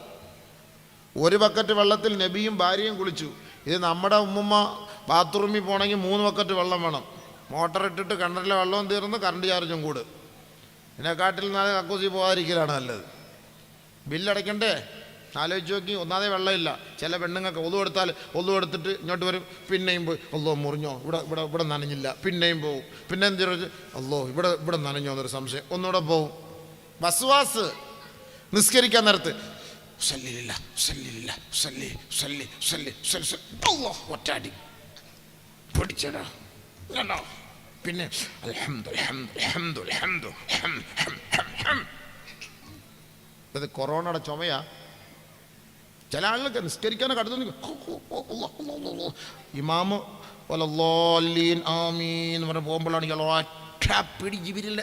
ഒരു ബക്കറ്റ് വെള്ളത്തിൽ നബിയും ഭാര്യയും കുളിച്ചു. ഇത് നമ്മുടെ ഉമ്മുമ്മ ബാത്റൂമിൽ പോകണമെങ്കിൽ 3 ബക്കറ്റ് വെള്ളം വേണം. മോട്ടർ ഇട്ടിട്ട് കിണറിലെ വെള്ളവും തീർന്ന് കറണ്ട് ചാർജും കൂട്. ഇതിനെക്കാട്ടിൽ നാളെ കക്കൂസി പോകാതിരിക്കലാണ് നല്ലത്. ബില്ലടയ്ക്കണ്ടേ? ആലോചിച്ച് നോക്കി. ഒന്നാമതേ വെള്ളമില്ല. ചില പെണ്ണുങ്ങൾക്ക് ഒന്നു എടുത്തിട്ട് ഇങ്ങോട്ട് വരും, പിന്നെയും പോയി അല്ലോ മുറിഞ്ഞോ, ഇവിടെ നനഞ്ഞില്ല, പിന്നെയും പോവും. പിന്നെ എന്ത് അല്ലോ ഇവിടെ നനഞ്ഞോ എന്നൊരു സംശയം, ഒന്നുകൂടെ പോവും. വസ്വാസ്. നിസ്കരിക്കാൻ നേരത്ത് ഒറ്റാടി പിടിച്ചടാ, പിന്നെ ഇത് കൊറോണയുടെ ചുമയാ. ചില ആളുകൾക്ക് നിസ്കരിക്കാനൊക്കെ അടുത്ത് ഇമാമ് വലല്ലാലീൻ ആമീൻ എന്ന് പറഞ്ഞ് പോകുമ്പോഴാണ് ഇയാൾ ഒറ്റ പിടി ജിബിരില്ല.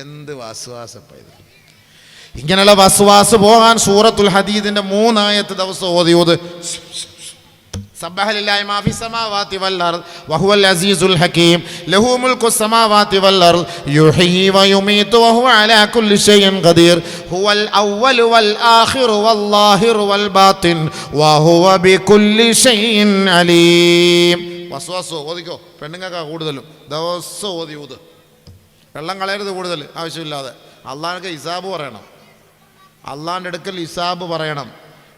എന്ത് വസ്വാസപ്പ ഇത്! ഇങ്ങനെയുള്ള വസ്വാസ് പോകാൻ സൂറത്തുൽ ഹദീദിന്റെ 3 ആയത്ത് ദിവസം ഓതി. സബ്ബഹ ലില്ലാഹി മാ ഫിസ് സമാവാതി വൽ അർദ് വഹുവൽ അസീസുൽ ഹകീം ലഹു മുൽക്കു സമാവാതി വൽ അർദ് യുഹ്യി വയുമീതു വഹുവ അലാ കുല്ലി ഷൈഇൻ ഖദീർ ഹുവൽ അവ്വലു വൽ ആഖിറു വൽ ളാഹിറു വൽ ബാത്തിൻ വഹുവ ബികുല്ലി ഷൈഇൻ അലീം. വസ്വാസ് ഓതിക്കോ. പെണ്ണുങ്ങൾക്കാ കൂടുതലും. ദിവസം ഓതി ഊത്. വെള്ളം കളയരുത് കൂടുതൽ ആവശ്യമില്ലാതെ. അള്ളാഹ്ക്ക് ഹിസാബ് പറയണം. അള്ളാഹിൻ്റെ അടുക്കൽ ഹിസാബ് പറയണം.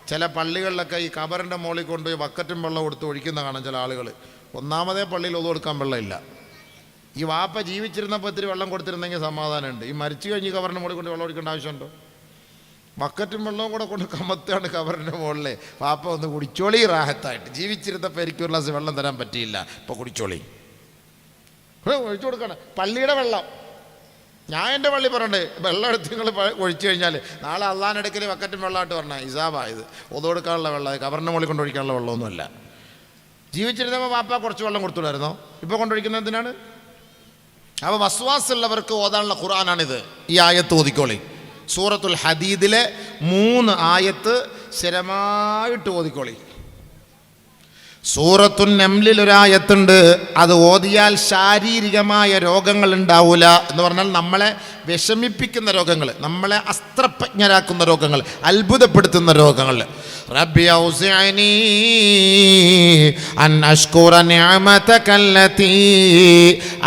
ചില പള്ളികളിലൊക്കെ ഈ കബറിൻ്റെ മുകളിൽ കൊണ്ടുപോയി ബക്കറ്റും വെള്ളം കൊടുത്ത് ഒഴിക്കുന്ന കാണാം ചില ആളുകൾ. ഒന്നാമതേ പള്ളിയിൽ ഒതു കൊടുക്കാൻ വെള്ളമില്ല. ഈ വാപ്പ ജീവിച്ചിരുന്നപ്പോൾ ഇത്തിരി വെള്ളം കൊടുത്തിരുന്നെങ്കിൽ സമാധാനമുണ്ട്. ഈ മരിച്ചു കഴിഞ്ഞ് കബറിൻ്റെ മുകളിൽ കൊണ്ട് വെള്ളം ഒഴിക്കേണ്ട ആവശ്യമുണ്ടോ? ബക്കറ്റും വെള്ളവും കൂടെ കൊണ്ട് കമത്താണ് കബറിൻ്റെ മുകളിൽ. വാപ്പ ഒന്ന് കുടിച്ചോളി റാഹത്തായിട്ട്. ജീവിച്ചിരുന്നപ്പോൾ എനിക്ക് ഒരു ഗ്ലാസ് വെള്ളം തരാൻ പറ്റിയില്ല, ഇപ്പോൾ കുടിച്ചോളി. ഒഴിച്ചു കൊടുക്കണം. പള്ളിയുടെ വെള്ളം ഞാൻ എൻ്റെ പള്ളി പറയണ്ടേ, വെള്ളം എടുത്ത് നിങ്ങൾ ഒഴിച്ചു കഴിഞ്ഞാൽ നാളെ അള്ളാഹിൻ്റെ അടുക്കൽ ബക്കറ്റും വെള്ളമായിട്ട് പറഞ്ഞാൽ ഹിസാബായത്. ഒതു കൊടുക്കാനുള്ള വെള്ളം, കബറിൻ്റെ മുകളിൽ കൊണ്ടൊഴിക്കാനുള്ള വെള്ളമൊന്നുമല്ല. ജീവിച്ചിരുന്നപ്പോൾ വാപ്പ കുറച്ച് വെള്ളം കൊടുത്തുവിടായിരുന്നോ? ഇപ്പോൾ കൊണ്ടൊഴിക്കുന്നത് എന്തിനാണ്? അപ്പോൾ വസ്വാസ് ഉള്ളവർക്ക് ഓതാനുള്ള ഖുർആനാണിത്. ഈ ആയത്ത് ഓതിക്കോളി. സൂറത്തുൽ ഹദീദിലെ 3 ആയത്ത് സ്ഥിരമായിട്ട് ഓതിക്കോളി. സൂറത്തുൻ നംലിൽ ഒരായത്തുണ്ട്. അത് ഓതിയാൽ ശാരീരികമായ രോഗങ്ങൾ ഉണ്ടാവില്ല എന്ന് പറഞ്ഞാൽ നമ്മളെ വിഷമിപ്പിക്കുന്ന രോഗങ്ങൾ, നമ്മളെ അസ്ത്രപ്രജ്ഞരാക്കുന്ന രോഗങ്ങൾ, അത്ഭുതപ്പെടുത്തുന്ന രോഗങ്ങൾ. റബ്ബി ഔസിഅനി അൻ അഷ്കുറ നിഅമതകല്ലതി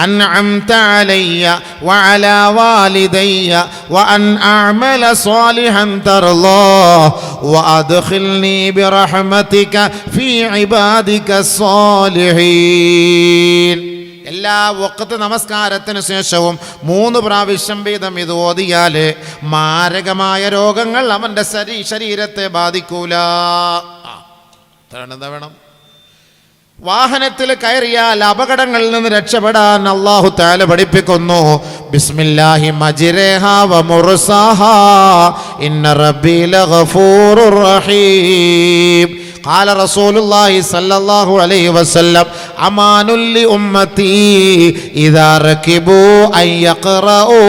അൻഅംത അലയ്യ വഅലാ വാലിദയ്യ വഅൻ അഅമല സ്വാലിഹൻ തർളാഹ് വഅദ്ഖിൽനി ബിറഹ്മതിക ഫീ ഇബാദിക സ്വാലിഹീൻ. എല്ലാ വഖത്ത് നമസ്കാരത്തിന് ശേഷവും 3 പ്രാവശ്യം വീതം ഇത് ഓതിയാൽ മാരകമായ രോഗങ്ങൾ അവൻ്റെ ശരീരത്തെ ബാധിക്കൂല. എന്താ വേണം? വാഹനത്തിൽ കയറിയാൽ അപകടങ്ങളിൽ നിന്ന് രക്ഷപ്പെടാൻ അല്ലാഹു തആല പഠിപ്പിക്കുന്നു. ബിസ്മില്ലാഹി മജ്രിഹാ വ മുർസാഹാ ഇന്ന റബ്ബി ലഗഫൂറുർ റഹീം. قال رسول الله صلى الله عليه وسلم أمان لأمتي إذا ركبوا أن يقرأوا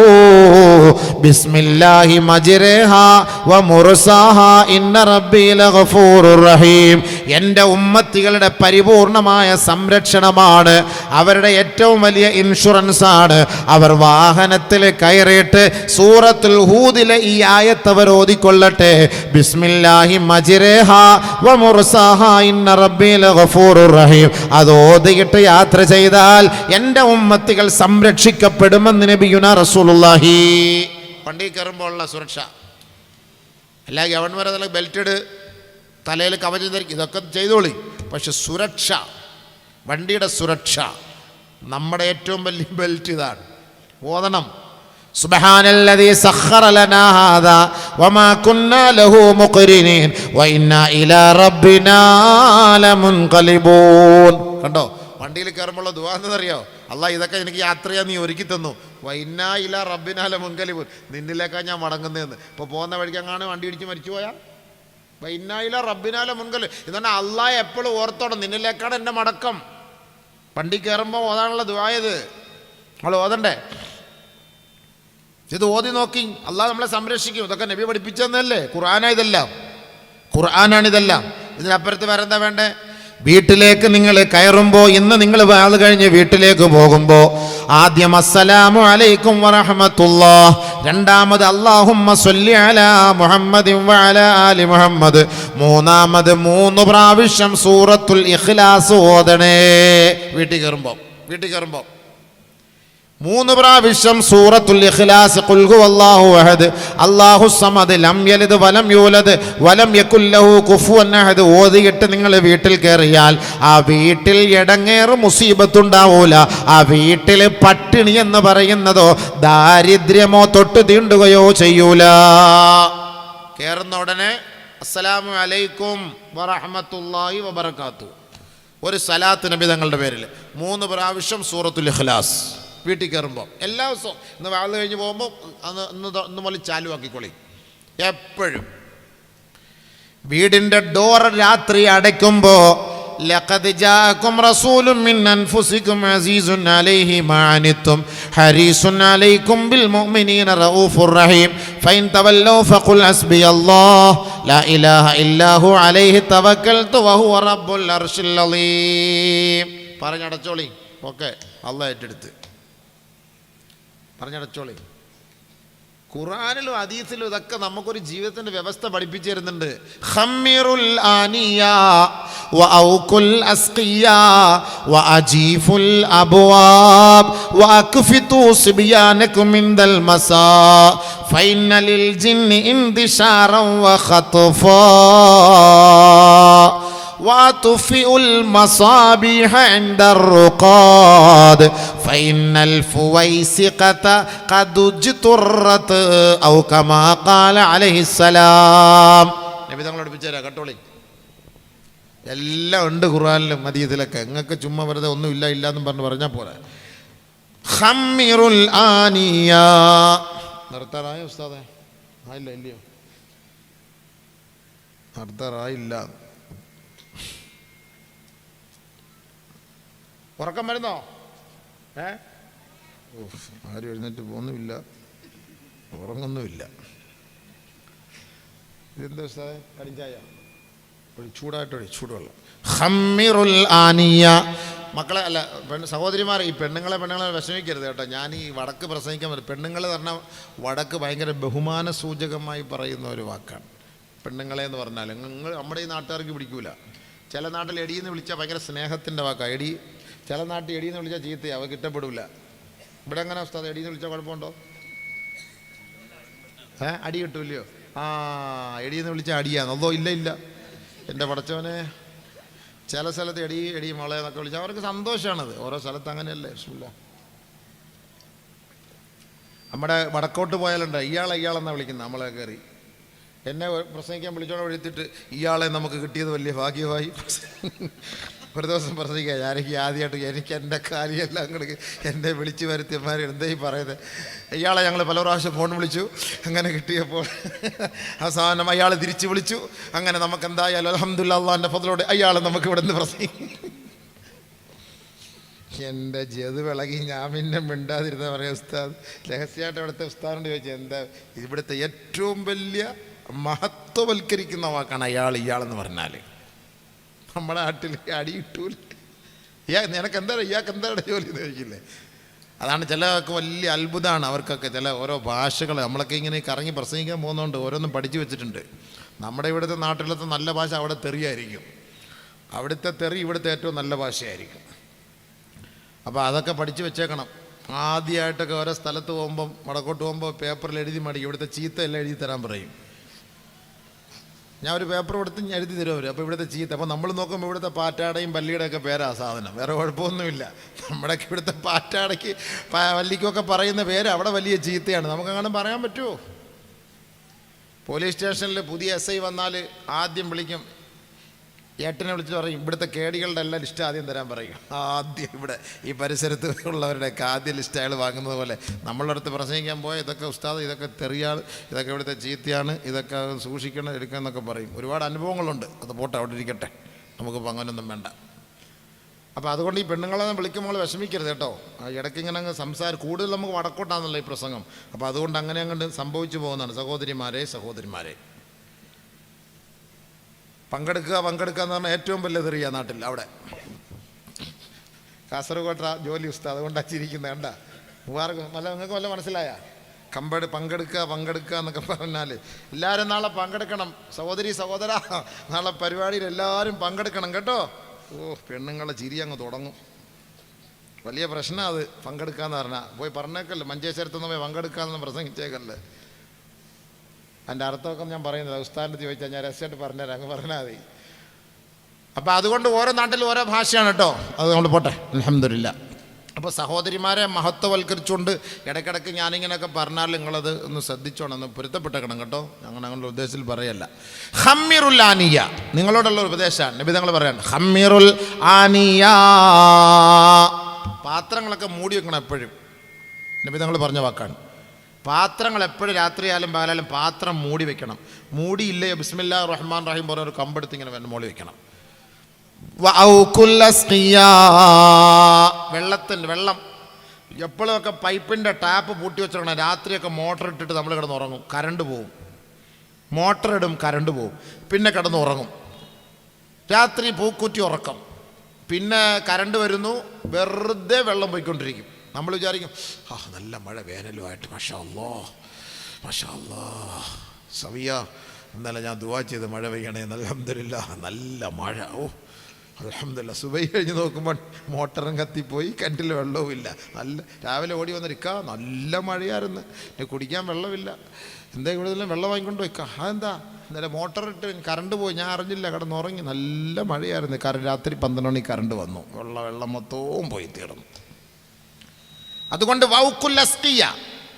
بسم الله مجرها ومرساها إن ربي لغفور رحيم. എൻ്റെ ഉമ്മത്തികളുടെ പരിപൂർണമായ സംരക്ഷണമാണ്, അവരുടെ ഏറ്റവും വലിയ ഇൻഷുറൻസ് ആണ്. അവർ വാഹനത്തിൽ കയറിയിട്ട് സൂറത്തുൽ ഹൂദിലെ ഈ ആയത്ത് അവർ ഓതിക്കൊള്ളട്ടെ. ബിസ്മില്ലാഹി മജ്രിഹാ വ മുർസാഹാ ഇന്ന റബ്ബി ലഗഫൂറുർ റഹീം. അത് ഓതിയിട്ട് യാത്ര ചെയ്താൽ എൻ്റെ ഉമ്മത്തികൾ സംരക്ഷിക്കപ്പെടുമെന്ന് നബിയുനാ റസൂലുള്ളാഹി. വണ്ടി കയറുമ്പോഴുള്ള സുരക്ഷ അല്ല, ഗവൺമെൻറ് ബെൽറ്റ് തലയിൽ കവചം ധരിക്കും, ഇതൊക്കെ ചെയ്തോളി. പക്ഷെ സുരക്ഷ, വണ്ടിയുടെ സുരക്ഷ, നമ്മുടെ ഏറ്റവും വലിയ ബെൽറ്റ് ഇതാണ്. ഓതണം. സുബ്ഹാനല്ലദീ സഖറ ലനാ ഹാദാ വമാ കുന്നാ ലഹു മുഖ്രിനീൻ വഇന്നാ ഇലാ റബ്ബിനാ ലമുൻഖലിബൂൻ. കണ്ടോ, വണ്ടിയിൽ കയറുമ്പോൾ ദുആ എന്നറിയോ? അല്ലാഹ് ഇതൊക്കെ എനിക്ക് യാത്ര ചെയ്യാൻ നീ ഒരുക്കി തന്നു. വഇന്നാ ഇലാ റബ്ബിനാ ലമുൻഖലിബൂൻ. നിന്നിലേക്കാണ് ഞാൻ മടങ്ങുന്നതെന്ന്. ഇപ്പോൾ പോകുന്ന വഴിക്കങ്ങാണ് വണ്ടി ഇടിച്ച് മരിച്ചു പോയാൽ വൈനായില റബ്ബിനാല മുൻകൽ ഇതാണ്. അള്ളാഹ് എപ്പോഴും ഓർത്തോണം, നിന്നിലേക്കാണ് എൻ്റെ മടക്കം. വണ്ടി കയറുമ്പോൾ ഓതാനുള്ള ദുആയത് നമ്മൾ ഓതണ്ടേ? ഇത് ഓതി നോക്കി, അള്ളാഹ് നമ്മളെ സംരക്ഷിക്കും. ഇതൊക്കെ നബി പഠിപ്പിച്ചെന്നല്ലേ? ഖുർആനാണ് ഇതെല്ലാം. ഇതിനപ്പുറത്ത് വേറെ എന്താ വേണ്ടേ? വീട്ടിലേക്ക് നിങ്ങൾ കയറുമ്പോൾ, ഇന്ന് നിങ്ങൾ വാത് കഴിഞ്ഞ് വീട്ടിലേക്ക് പോകുമ്പോൾ ആദ്യം അസ്സലാമു അലൈക്കും വറഹ്മത്തുള്ളാഹ്, രണ്ടാമത് അല്ലാഹുമ്മ സ്വല്ലി അലാ മുഹമ്മദിൻ വഅലാ ആലി മുഹമ്മദ്, മൂന്നാമത് 3 പ്രാവശ്യം സൂറത്തുൽ ഇഖ്ലാസ് ഓതണേ. വീട്ടിൽ കയറുമ്പോൾ 3 പ്രാവശ്യം സൂറത്തുൽ ഇഖ്ലാസ്, ഖുൽ ഹുവല്ലാഹു അഹദ് അല്ലാഹുസ് സമദ് ലം യലിദ് വലം യൂലദ് വലം യകുൽ ലഹു കുഫുവൻ അഹദ് ഓതിയിട്ട് നിങ്ങൾ വീട്ടിൽ കയറിയാൽ ആ വീട്ടിൽ ഇടങ്ങേറ് മുസീബത്തുണ്ടാവൂല. ആ വീട്ടിൽ പട്ടിണി എന്ന് പറയുന്നതോ ദാരിദ്ര്യമോ തൊട്ട് തീണ്ടുകയോ ചെയ്യൂല. കയറുന്ന ഉടനെ അസ്സലാമു അലൈക്കും വറഹ്മത്തുള്ളാഹി വബറകാതുഹു, ഒരു സലാത്ത് നബി തങ്ങളുടെ പേരിൽ 3 പ്രാവശ്യം സൂറത്തുൽ ഇഖ്ലാസ്. വീട്ടിൽ കയറുമ്പോൾ എല്ലാ ദിവസവും, ഇന്ന് വാഴ കഴിഞ്ഞ് പോകുമ്പോൾ ഇന്ന് മുതൽ ചാലു ആക്കിക്കൊള്ളി. എപ്പോഴും വീടിൻ്റെ ഡോർ രാത്രി അടയ്ക്കുമ്പോൾ ലഖദ് ജാഅകും റസൂലുൻ മിൻ അൻഫുസികും അസീസുൻ അലൈഹി മാ അനിത്തും ഹരീസുൻ അലൈക്കും ബിൽ മുഅ്മിനീന റഊഫുർ റഹീം ഫൈൻ തവല്ലൗ ഫഖുൽ ഹസ്ബിയല്ലാഹ് ലാ ഇലാഹ ഇല്ലാ ഹു അലൈഹി തവക്കൽതു വഹുവ റബ്ബുൽ അർശിൽ അളീം. പറഞ്ഞടച്ചോളി. ഓക്കെ, അല്ലാഹ് ഏറ്റെടുത്ത് പറഞ്ഞടച്ചോളി. ഖുർആനിലും ഹദീസിലും ഇതൊക്കെ നമുക്കൊരു ജീവിതത്തിന്റെ വ്യവസ്ഥ പഠിപ്പിച്ചു തരുന്നുണ്ട്. ഖമ്മിറുൽ ആനിയ വഔകുൽ അസ്ഖിയ വഅജീഫുൽ അബ്വാബ് വഅക്ഫിതു സിബയാനകും ഇൻദൽ മസാ ഫൈനലിൽ ജിന്നി ഇന്തിശാറൻ വഖത്ഫാ وَأَطْفِئُوا الْمَصَابِيحَ عِنْدَ الرُّقَادِ فَإِنَّ الْفُوَيْسِقَةَ قَدْ اجْتُرَّتْ أَوْ كَمَا قَالَ عَلَيْهِ السَّلَامُ. നബി തങ്ങൾ പഠിപ്പിച്ചു തരാം, കേട്ടോളി. എല്ലാം ഉണ്ട് ഖുർആനിലും ഹദീസിലൊക്കെ. നിങ്ങൾക്ക് ചുമ്മാ വെറുതെ ഒന്നും ഇല്ല എന്നും പറഞ്ഞാൽ പോലെ. ഖമ്മിറുൽ ആനിയ. നിർത്താറായോ ഉസ്താദേ? ആയില്ല, ഇല്ലയോ? നിർത്താറായില്ല. ഉറക്കം വരുന്നോ? ആരും എഴുന്നേറ്റ് പോകുന്നുമില്ല, ഉറങ്ങുന്നുമില്ല. ഇതെന്താ കടിഞ്ചായ? ചൂടുവെള്ളം. ഖമ്മിറുൽ ആനിയ. മക്കളെ അല്ല സഹോദരിമാരെ, ഈ പെണ്ണുങ്ങളെ വിഷമിക്കരുത് കേട്ടോ. ഞാൻ ഈ വടക്ക് പ്രസംഗിക്കാൻ പറ്റും. പെണ്ണുങ്ങൾ പറഞ്ഞാൽ വടക്ക് ഭയങ്കര ബഹുമാന സൂചകമായി പറയുന്ന ഒരു വാക്കാണ് പെണ്ണുങ്ങളെ എന്ന് പറഞ്ഞാൽ. നിങ്ങൾ നമ്മുടെ ഈ നാട്ടുകാർക്ക് പിടിക്കൂല. ചില നാട്ടിൽ എടിയെന്ന് വിളിച്ചാൽ ഭയങ്കര സ്നേഹത്തിൻ്റെ വാക്കാണ് എടി. ചില നാട്ടിൽ എടിയെന്ന് വിളിച്ചാൽ ചീത്തയാണ്, അവ കിട്ടപ്പെടില്ല. ഇവിടെ എങ്ങനെ ഉസ്താദ് എടിയെന്ന് വിളിച്ചാൽ കുഴപ്പമുണ്ടോ? അടി കിട്ടൂല്ലയോ? എടിയെന്ന് വിളിച്ചാൽ അടിയാണ്. അതോ ഇല്ല എൻ്റെ പടച്ചവനെ. ചില സ്ഥലത്ത് എടി മോളെ എന്നൊക്കെ വിളിച്ചാൽ അവർക്ക് സന്തോഷമാണത്. ഓരോ സ്ഥലത്ത് അങ്ങനെയല്ലേ? ഇഷ്ടമില്ല. നമ്മുടെ വടക്കോട്ട് പോയാലുണ്ട് ഇയാളെന്നാണ് വിളിക്കുന്നത്. നമ്മളെ കയറി എന്നെ പ്രസംഗിക്കാൻ വിളിച്ചോടെ എഴുത്തിട്ട് ഇയാളെ നമുക്ക് കിട്ടിയത് വലിയ ഭാഗ്യമായി. ഒരു ദിവസം പ്രസംഗിക്കുക, ഞാനെനിക്ക് ആദ്യമായിട്ട് എനിക്ക് എൻ്റെ കാര്യമെല്ലാം അങ്ങോട്ട് എന്നെ വിളിച്ചു വരുത്തിയമാർ എന്തായി പറയുന്നത്. ഇയാളെ ഞങ്ങൾ പല പ്രാവശ്യം ഫോൺ വിളിച്ചു. അങ്ങനെ കിട്ടിയപ്പോൾ അവസാനം അയാൾ തിരിച്ചു വിളിച്ചു. അങ്ങനെ നമുക്ക് എന്തായാലും അൽഹംദുലില്ലാഹ് അല്ലാഹുവിൻ്റെ ഫദ്ലോടെ അയാളെ നമുക്ക് ഇവിടെ നിന്ന് പ്രസംഗിക്കും. എൻ്റെ ജത് വിളകി ഞാൻ പിന്നെ മിണ്ടാതിരുന്ന പറയാം. ഉസ്താദ് രഹസ്യമായിട്ട് ഇവിടുത്തെ ഉസ്താദിനോട് ചോദിച്ചാൽ എന്താ ഇവിടുത്തെ ഏറ്റവും വലിയ മഹത്വവൽക്കരിക്കുന്ന വാക്കാണ് ഇയാളെന്ന് പറഞ്ഞാൽ. നമ്മുടെ നാട്ടിൽ അടി കിട്ടൂല. നിനക്ക് എന്താണ് ഇയാൾക്ക് എന്താണ് ജോലി എന്ന് ചോദിക്കില്ലേ? അതാണ് ചിലർക്ക് വലിയ അത്ഭുതമാണ് അവർക്കൊക്കെ. ചില ഓരോ ഭാഷകൾ നമ്മളൊക്കെ ഇങ്ങനെ കറങ്ങി പ്രസംഗിക്കാൻ പോകുന്നതുകൊണ്ട് ഓരോന്നും പഠിച്ചു വെച്ചിട്ടുണ്ട്. നമ്മുടെ ഇവിടുത്തെ നാട്ടിലത്തെ നല്ല ഭാഷ അവിടെ തെറിയായിരിക്കും, അവിടുത്തെ തെറി ഇവിടുത്തെ ഏറ്റവും നല്ല ഭാഷയായിരിക്കും. അപ്പോൾ അതൊക്കെ പഠിച്ചു വെച്ചേക്കണം. ആദ്യമായിട്ടൊക്കെ ഓരോ സ്ഥലത്ത് പോകുമ്പം വടക്കോട്ട് പോകുമ്പോൾ പേപ്പറിൽ എഴുതി മടിക്കും. ഇവിടുത്തെ ചീത്ത എല്ലാം എഴുതി തരാൻ പറയും. ഞാൻ ഒരു പേപ്പർ കൊടുത്ത് ഞാൻ എഴുതി തരും അവർ. അപ്പോൾ ഇവിടുത്തെ ചീത്ത. അപ്പോൾ നമ്മൾ നോക്കുമ്പോൾ ഇവിടുത്തെ പാറ്റാടയും പല്ലിയുടെയൊക്കെ പേരാ സാധനം. വേറെ കുഴപ്പമൊന്നുമില്ല. നമ്മുടെയൊക്കെ ഇവിടുത്തെ പാറ്റാടയ്ക്ക് പല്ലിക്കൊക്കെ പറയുന്ന പേര് അവിടെ വലിയ ചീത്തയാണ്. നമുക്കങ്ങനെ പറയാൻ പറ്റുമോ? പോലീസ് സ്റ്റേഷനിൽ പുതിയ SI വന്നാൽ ആദ്യം വിളിക്കും, ഏട്ടനെ വിളിച്ചിട്ട് പറയും ഇവിടുത്തെ കേടികളുടെ എല്ലാം ലിസ്റ്റ് ആദ്യം തരാൻ പറയും. ആദ്യം ഇവിടെ ഈ പരിസരത്ത് ഉള്ളവരുടെയൊക്കെ ആദ്യ ലിസ്റ്റ് അയാൾ വാങ്ങുന്നത് പോലെ നമ്മളുടെ അടുത്ത് പ്രസംഗിക്കാൻ പോയ ഇതൊക്കെ ഉസ്താദ്, ഇതൊക്കെ തെറിയാണ്, ഇതൊക്കെ ഇവിടുത്തെ ചീത്തയാണ്, ഇതൊക്കെ സൂക്ഷിക്കണം എടുക്കണം എന്നൊക്കെ പറയും. ഒരുപാട് അനുഭവങ്ങളുണ്ട്. അത് പോട്ടെ, അവിടെ ഇരിക്കട്ടെ, നമുക്കിപ്പോൾ അങ്ങനെയൊന്നും വേണ്ട. അപ്പോൾ അതുകൊണ്ട് ഈ പെണ്ണുങ്ങളെ വിളിക്കുമ്പോൾ വിഷമിക്കരുത് കേട്ടോ. ഇടയ്ക്ക് ഇങ്ങനെ അങ്ങ് കൂടുതൽ നമുക്ക് വടക്കോട്ടാണല്ലോ ഈ പ്രസംഗം. അപ്പോൾ അതുകൊണ്ട് അങ്ങനെ അങ്ങോട്ട് സംഭവിച്ചു പോകുന്നതാണ് സഹോദരിമാരെ. പങ്കെടുക്കുക എന്ന് പറഞ്ഞാൽ ഏറ്റവും വലിയ തെറിയ നാട്ടിൽ. അവിടെ കാസർഗോട്ട ജോലി ഉസ്താദ്, അതുകൊണ്ടാണ് ചിരിക്കുന്നത്. കണ്ട നിങ്ങൾക്ക് വല്ല മനസ്സിലായ? പങ്കെടുക്കുക എന്നൊക്കെ പറഞ്ഞാൽ എല്ലാവരും നാളെ പങ്കെടുക്കണം. സഹോദര, നാളെ പരിപാടിയിൽ എല്ലാവരും പങ്കെടുക്കണം കേട്ടോ. പെണ്ണുങ്ങളെ ചിരി അങ്ങ് തുടങ്ങും. വലിയ പ്രശ്നമാണ് അത്. പങ്കെടുക്കാന്ന് പറഞ്ഞാൽ പോയി പറഞ്ഞേക്കല്ലേ, മഞ്ചേശ്വരത്തുനിന്ന് പോയി പങ്കെടുക്കാമെന്ന് പ്രസംഗിച്ചേക്കല്ലേ. അതിൻ്റെ അർത്ഥമൊക്കെ ഞാൻ പറയുന്നത് ഉസ്താദിൻ്റെ ചോദിച്ചാൽ ഞാൻ രഹസ്യമായിട്ട് പറഞ്ഞുതരാം, അങ്ങ് പറഞ്ഞാൽ മതി. അപ്പം അതുകൊണ്ട് ഓരോ നാട്ടിലും ഓരോ ഭാഷയാണ് കേട്ടോ. അത് നമ്മൾ പോട്ടെ, അൽഹംദുലില്ലാ. അപ്പോൾ സഹോദരിമാരെ മഹത്വവൽക്കരിച്ചുകൊണ്ട് ഇടയ്ക്കിടയ്ക്ക് ഞാനിങ്ങനെയൊക്കെ പറഞ്ഞാൽ നിങ്ങളത് ഒന്ന് ശ്രദ്ധിച്ചോണം, ഒന്ന് പൊരുത്തപ്പെട്ടേക്കണം കേട്ടോ. ഞങ്ങളുടെ ഉദ്ദേശത്തിൽ പറയല്ല. ഹമ്മിറുൽ ആനിയ, നിങ്ങളോടുള്ള ഒരു ഉപദേശമാണ്. നബി തങ്ങൾ പറയാണ് ഹമ്മിറുൽ ആനിയ, പാത്രങ്ങളൊക്കെ മൂടി വെക്കണം എപ്പോഴും. നബി തങ്ങൾ പറഞ്ഞ വാക്കാണ്. പാത്രങ്ങൾ എപ്പോഴും രാത്രിയായാലും പകലായാലും പാത്രം മൂടി വെക്കണം. മൂടിയില്ലേ ബിസ്മില്ലാഹിർ റഹ്മാൻ റഹീം പറഞ്ഞ ഒരു കമ്പെടുത്ത് ഇങ്ങനെ മോളി വെക്കണം. വെള്ളം എപ്പോഴൊക്കെ പൈപ്പിൻ്റെ ടാപ്പ് പൂട്ടി വെച്ചിടണം. രാത്രിയൊക്കെ മോട്ടർ ഇട്ടിട്ട് നമ്മൾ കിടന്നുറങ്ങും, കറണ്ട് പോവും. മോട്ടർ ഇടും, കറണ്ട് പോവും, പിന്നെ കിടന്നുറങ്ങും. രാത്രി പൂക്കുറ്റി ഉറക്കം, പിന്നെ കറണ്ട് വരുന്നു, വെറുതെ വെള്ളം പോയിക്കൊണ്ടിരിക്കും. നമ്മൾ വിചാരിക്കും നല്ല മഴ വേനലുമായിട്ട് മാഷാ അല്ലാഹ് സവിയ ഇന്നലെ ഞാൻ ദുആ ചെയ്ത് മഴ പെയ്യണേ, അൽഹംദുലില്ലാ നല്ല മഴ. അൽഹംദുലില്ലാ. സുബഹി കഴിഞ്ഞ് നോക്കുമ്പോൾ മോട്ടറും കത്തിപ്പോയി, കിണറ്റിൽ വെള്ളവും ഇല്ല. നല്ല രാവിലെ ഓടി വന്നിരിക്കുക, നല്ല മഴയായിരുന്നു, കുടിക്കാൻ വെള്ളമില്ല. എന്താ കൂടുതലും വെള്ളം വാങ്ങിക്കൊണ്ട് വയ്ക്കുക. അതെന്താ ഇന്നലെ മോട്ടറിട്ട് കറണ്ട് പോയി, ഞാൻ അറിഞ്ഞില്ല, കിടന്നുറങ്ങി. നല്ല മഴയായിരുന്നു. രാത്രി 12 മണി കറണ്ട് വന്നു, വെള്ളം മൊത്തവും പോയി തീർന്നു. അതുകൊണ്ട് വൗക്കുല്ലസ്കിയ,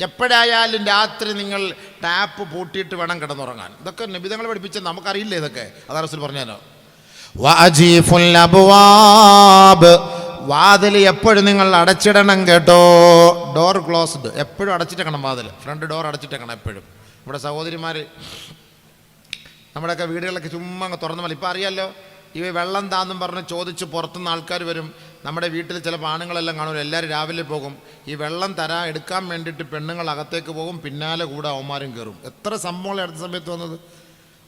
എപ്പോഴായാലും രാത്രി നിങ്ങൾ ടാപ്പ് പൂട്ടിയിട്ട് വേണം കിടന്നുറങ്ങാൻ. ഇതൊക്കെ നബിതങ്ങൾ പഠിപ്പിച്ച നമുക്കറിയില്ലേ ഇതൊക്കെ? അതാ റസൂൽ പറഞ്ഞാലോ. വഅജീഫുൽ അബ്വാബ്, വാതിൽ എപ്പോഴും നിങ്ങൾ അടച്ചിടണം കേട്ടോ. ഡോർ ക്ലോസ്ഡ്, എപ്പോഴും അടച്ചിട്ടേക്കണം വാതിൽ. ഫ്രണ്ട് ഡോർ അടച്ചിട്ടേക്കണം എപ്പോഴും. ഇവിടെ സഹോദരിമാർ നമ്മുടെയൊക്കെ വീടുകളൊക്കെ ചുമ്മാ അങ്ങ് തുറന്നു മതി. ഇപ്പം അറിയാമല്ലോ, ഈ വെള്ളം താന്നും പറഞ്ഞ് ചോദിച്ച് പുറത്തുനിന്ന് ആൾക്കാർ വരും. നമ്മുടെ വീട്ടിൽ ചില ആണുങ്ങളെല്ലാം കാണുമല്ലോ, എല്ലാവരും രാവിലെ പോകും. ഈ വെള്ളം എടുക്കാൻ വേണ്ടിയിട്ട് പെണ്ണുങ്ങൾ അകത്തേക്ക് പോകും, പിന്നാലെ കൂടെ അവന്മാരും കയറും. എത്ര സംഭവങ്ങൾ അടുത്ത സമയത്ത് വന്നത്.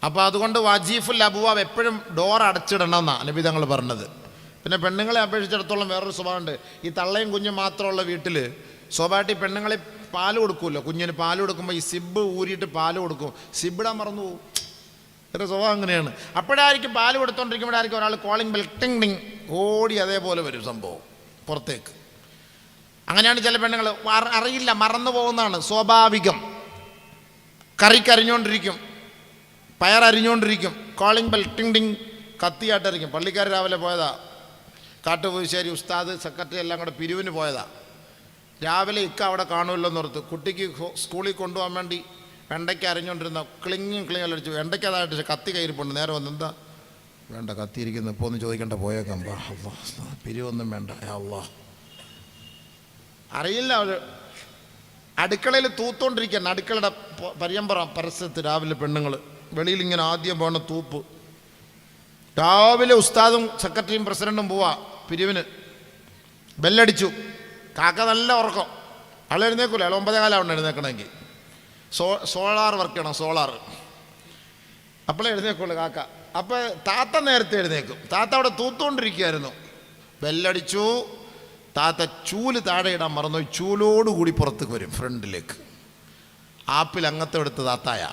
അപ്പോൾ അതുകൊണ്ട് വജീഫുൽ അബ്വാബ്, എപ്പോഴും ഡോർ അടച്ചിടണം എന്നാണ് നബി തങ്ങൾ പറഞ്ഞത്. പിന്നെ പെണ്ണുങ്ങളെ അപേക്ഷിച്ചിടത്തോളം വേറൊരു സ്വഭാവമുണ്ട്. ഈ തള്ളയും കുഞ്ഞും മാത്രമുള്ള വീട്ടിൽ സ്വാഭാവികമായിട്ട് പെണ്ണുങ്ങളെ പാൽ കൊടുക്കുമല്ലോ. കുഞ്ഞിന് പാൽ കൊടുക്കുമ്പോൾ ഈ സിബ് ഊരിയിട്ട് പാൽ കൊടുക്കും, സിബിടാൻ മറന്നു പോകും. ഒരു സ്വഭാവം അങ്ങനെയാണ്. അപ്പോഴായിരിക്കും പാൽ കൊടുത്തോണ്ടിരിക്കുമ്പോഴായിരിക്കും ഒരാൾ കോളിംഗ് ബെൽ ടിങ് ടിങ് ഓടി അതേപോലെ വരും സംഭവം പുറത്തേക്ക്. അങ്ങനെയാണ് ചില പെണ്ണുങ്ങൾ, അറിയില്ല, മറന്നു പോകുന്നതാണ് സ്വാഭാവികം. കറിക്കരിഞ്ഞുകൊണ്ടിരിക്കും, പയറരിഞ്ഞുകൊണ്ടിരിക്കും, കോളിംഗ് ബെൽ ടിങ് ടിങ് കത്തിയായിട്ടിരിക്കും. പള്ളിക്കാർ രാവിലെ പോയതാ, കാട്ടുപുതുശ്ശേരി ഉസ്താദ് സെക്രട്ടറി എല്ലാം കൂടെ പിരിവിന് പോയതാ. രാവിലെ അവിടെ കാണുമല്ലോ എന്നോർത്ത് കുട്ടിക്ക് സ്കൂളിൽ കൊണ്ടുപോകാൻ വേണ്ടി വെണ്ടയ്ക്ക അരിഞ്ഞുകൊണ്ടിരുന്ന ക്ലിങ്ങും അടിച്ചു. വെണ്ടയ്ക്ക അതായിട്ട് കത്തി കയറിപ്പോണ്ട്. നേരെ വന്ന് എന്താ വേണ്ട കത്തിയിരിക്കുന്നു, ഇപ്പോൾ ഒന്നും ചോദിക്കണ്ട, പോയേക്കാം, പിരിവൊന്നും വേണ്ട. അറിയില്ല. അവർ അടുക്കളയിൽ തൂത്തോണ്ടിരിക്കുകയാണ്. അടുക്കളയുടെ പരസ്യത്ത് രാവിലെ പെണ്ണുങ്ങൾ വെളിയിൽ ഇങ്ങനെ ആദ്യം പോകണ തൂപ്പ്. രാവിലെ ഉസ്താദും സെക്രട്ടറിയും പ്രസിഡൻറ്റും പോവാ പിരിവിന്. ബെല്ലടിച്ചു. കാക്ക നല്ല ഉറക്കം. ആൾ എഴുന്നേക്കൂല, ആൾ 9:15 എഴുന്നേക്കണമെങ്കിൽ. സോളാർ വർക്ക് ചെയ്യണം, സോളാർ. അപ്പോഴേ എഴുന്നേക്കുള്ളൂ കാക്ക. അപ്പോൾ താത്ത നേരത്തെ എഴുന്നേക്കും. താത്ത അവിടെ തൂത്തുകൊണ്ടിരിക്കുകയായിരുന്നു. ബെല്ലടിച്ചു. താത്ത ചൂല് താഴെ ഇടാൻ മറന്നു. ചൂലോടുകൂടി പുറത്തേക്ക് വരും ഫ്രണ്ടിലേക്ക്. ആപ്പിൽ അങ്ങത്തെ എടുത്ത് താത്തായ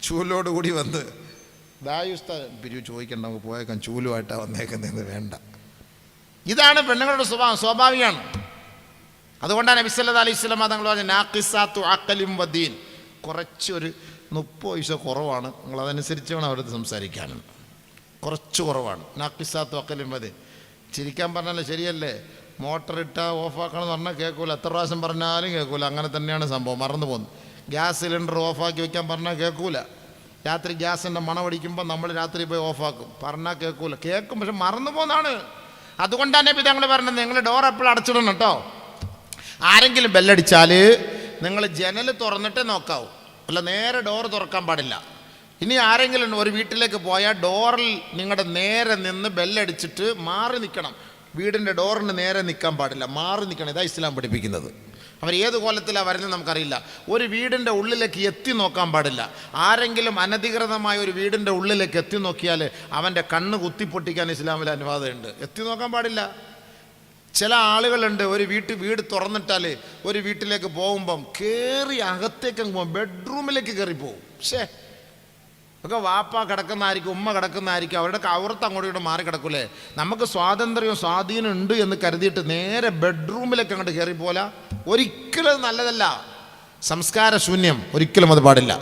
ചൂലോടുകൂടി വന്ന് ദായുസ്ത പിരിവ് ചോദിക്കണ്ട, നമുക്ക് പോയേക്കാൻ, ചൂലുമായിട്ടാണ് വന്നേക്കുന്നതെന്ന് വേണ്ട. ഇതാണ് പെണ്ണുങ്ങളുടെ സ്വഭാവം, സ്വാഭാവികമാണ്. അതുകൊണ്ടാണ് നബി സല്ലല്ലാഹു അലൈഹി വസല്ലം തങ്ങൾ പറഞ്ഞ നാഖിസാത്തു അഖലിൻ വദീൻ, കുറച്ചൊരു 30 പൈസ കുറവാണ്, നിങ്ങളതനുസരിച്ച് വേണം അവരത് സംസാരിക്കാനും. കുറച്ച് കുറവാണ്. നാഖിസാത്തു അഖലിൻ വദീൻ. ചിരിക്കാൻ പറഞ്ഞാൽ ശരിയല്ലേ? മോട്ടർ ഇട്ടാൽ ഓഫാക്കണമെന്ന് പറഞ്ഞാൽ കേൾക്കൂല, എത്ര പ്രാവശ്യം പറഞ്ഞാലും കേൾക്കൂല. അങ്ങനെ തന്നെയാണ് സംഭവം, മറന്നു പോകുന്നു. ഗ്യാസ് സിലിണ്ടർ ഓഫാക്കി വെക്കാൻ പറഞ്ഞാൽ കേൾക്കൂല. രാത്രി ഗ്യാസിൻ്റെ മണമടിക്കുമ്പോൾ നമ്മൾ രാത്രി പോയി ഓഫാക്കും, പറഞ്ഞാൽ കേൾക്കൂല. കേൾക്കും, പക്ഷെ മറന്നു പോകുന്നതാണ്. അതുകൊണ്ടാണ് നബി തങ്ങൾ പറഞ്ഞത് നിങ്ങൾ ഡോർ എപ്പോഴും അടച്ചിടണം കേട്ടോ. ആരെങ്കിലും ബെല്ലടിച്ചാൽ നിങ്ങൾ ജനൽ തുറന്നിട്ടേ നോക്കാവൂ, അല്ല നേരെ ഡോർ തുറക്കാൻ പാടില്ല. ഇനി ആരെങ്കിലും ഒരു വീട്ടിലേക്ക് പോയാൽ ഡോറിൽ നിങ്ങളുടെ നേരെ നിന്ന് ബെല്ലടിച്ചിട്ട് മാറി നിൽക്കണം. വീടിൻ്റെ ഡോറിന് നേരെ നിൽക്കാൻ പാടില്ല, മാറി നിൽക്കണം. ഇതാ ഇസ്ലാം പഠിപ്പിക്കുന്നത്. അവർ ഏത് കോലത്തിലാണ് വരുന്നത് നമുക്കറിയില്ല. ഒരു വീടിൻ്റെ ഉള്ളിലേക്ക് എത്തി നോക്കാൻ പാടില്ല. ആരെങ്കിലും അനധികൃതമായ ഒരു വീടിൻ്റെ ഉള്ളിലേക്ക് എത്തി നോക്കിയാൽ അവൻ്റെ കണ്ണ് കുത്തിപ്പൊട്ടിക്കാൻ ഇസ്ലാമിൽ അനുവാദമുണ്ട്. എത്തി നോക്കാൻ പാടില്ല. ചില ആളുകളുണ്ട്, ഒരു വീട് തുറന്നിട്ടാൽ ഒരു വീട്ടിലേക്ക് പോകുമ്പം കയറി അകത്തേക്ക് പോകും, ബെഡ്റൂമിലേക്ക് കയറി പോകും. പക്ഷേ ഒക്കെ വാപ്പ കിടക്കുന്നതായിരിക്കും, ഉമ്മ കിടക്കുന്നതായിരിക്കും, അവരുടെ കവറത്ത് അങ്ങോട്ടും ഇങ്ങോട്ട് മാറി കിടക്കൂലേ. നമുക്ക് സ്വാതന്ത്ര്യവും സ്വാധീനം ഉണ്ട് എന്ന് കരുതിയിട്ട് നേരെ ബെഡ്റൂമിലേക്ക് അങ്ങോട്ട് കയറി പോലെ ഒരിക്കലും നല്ലതല്ല. സംസ്കാര ശൂന്യം, ഒരിക്കലും അത് പാടില്ല.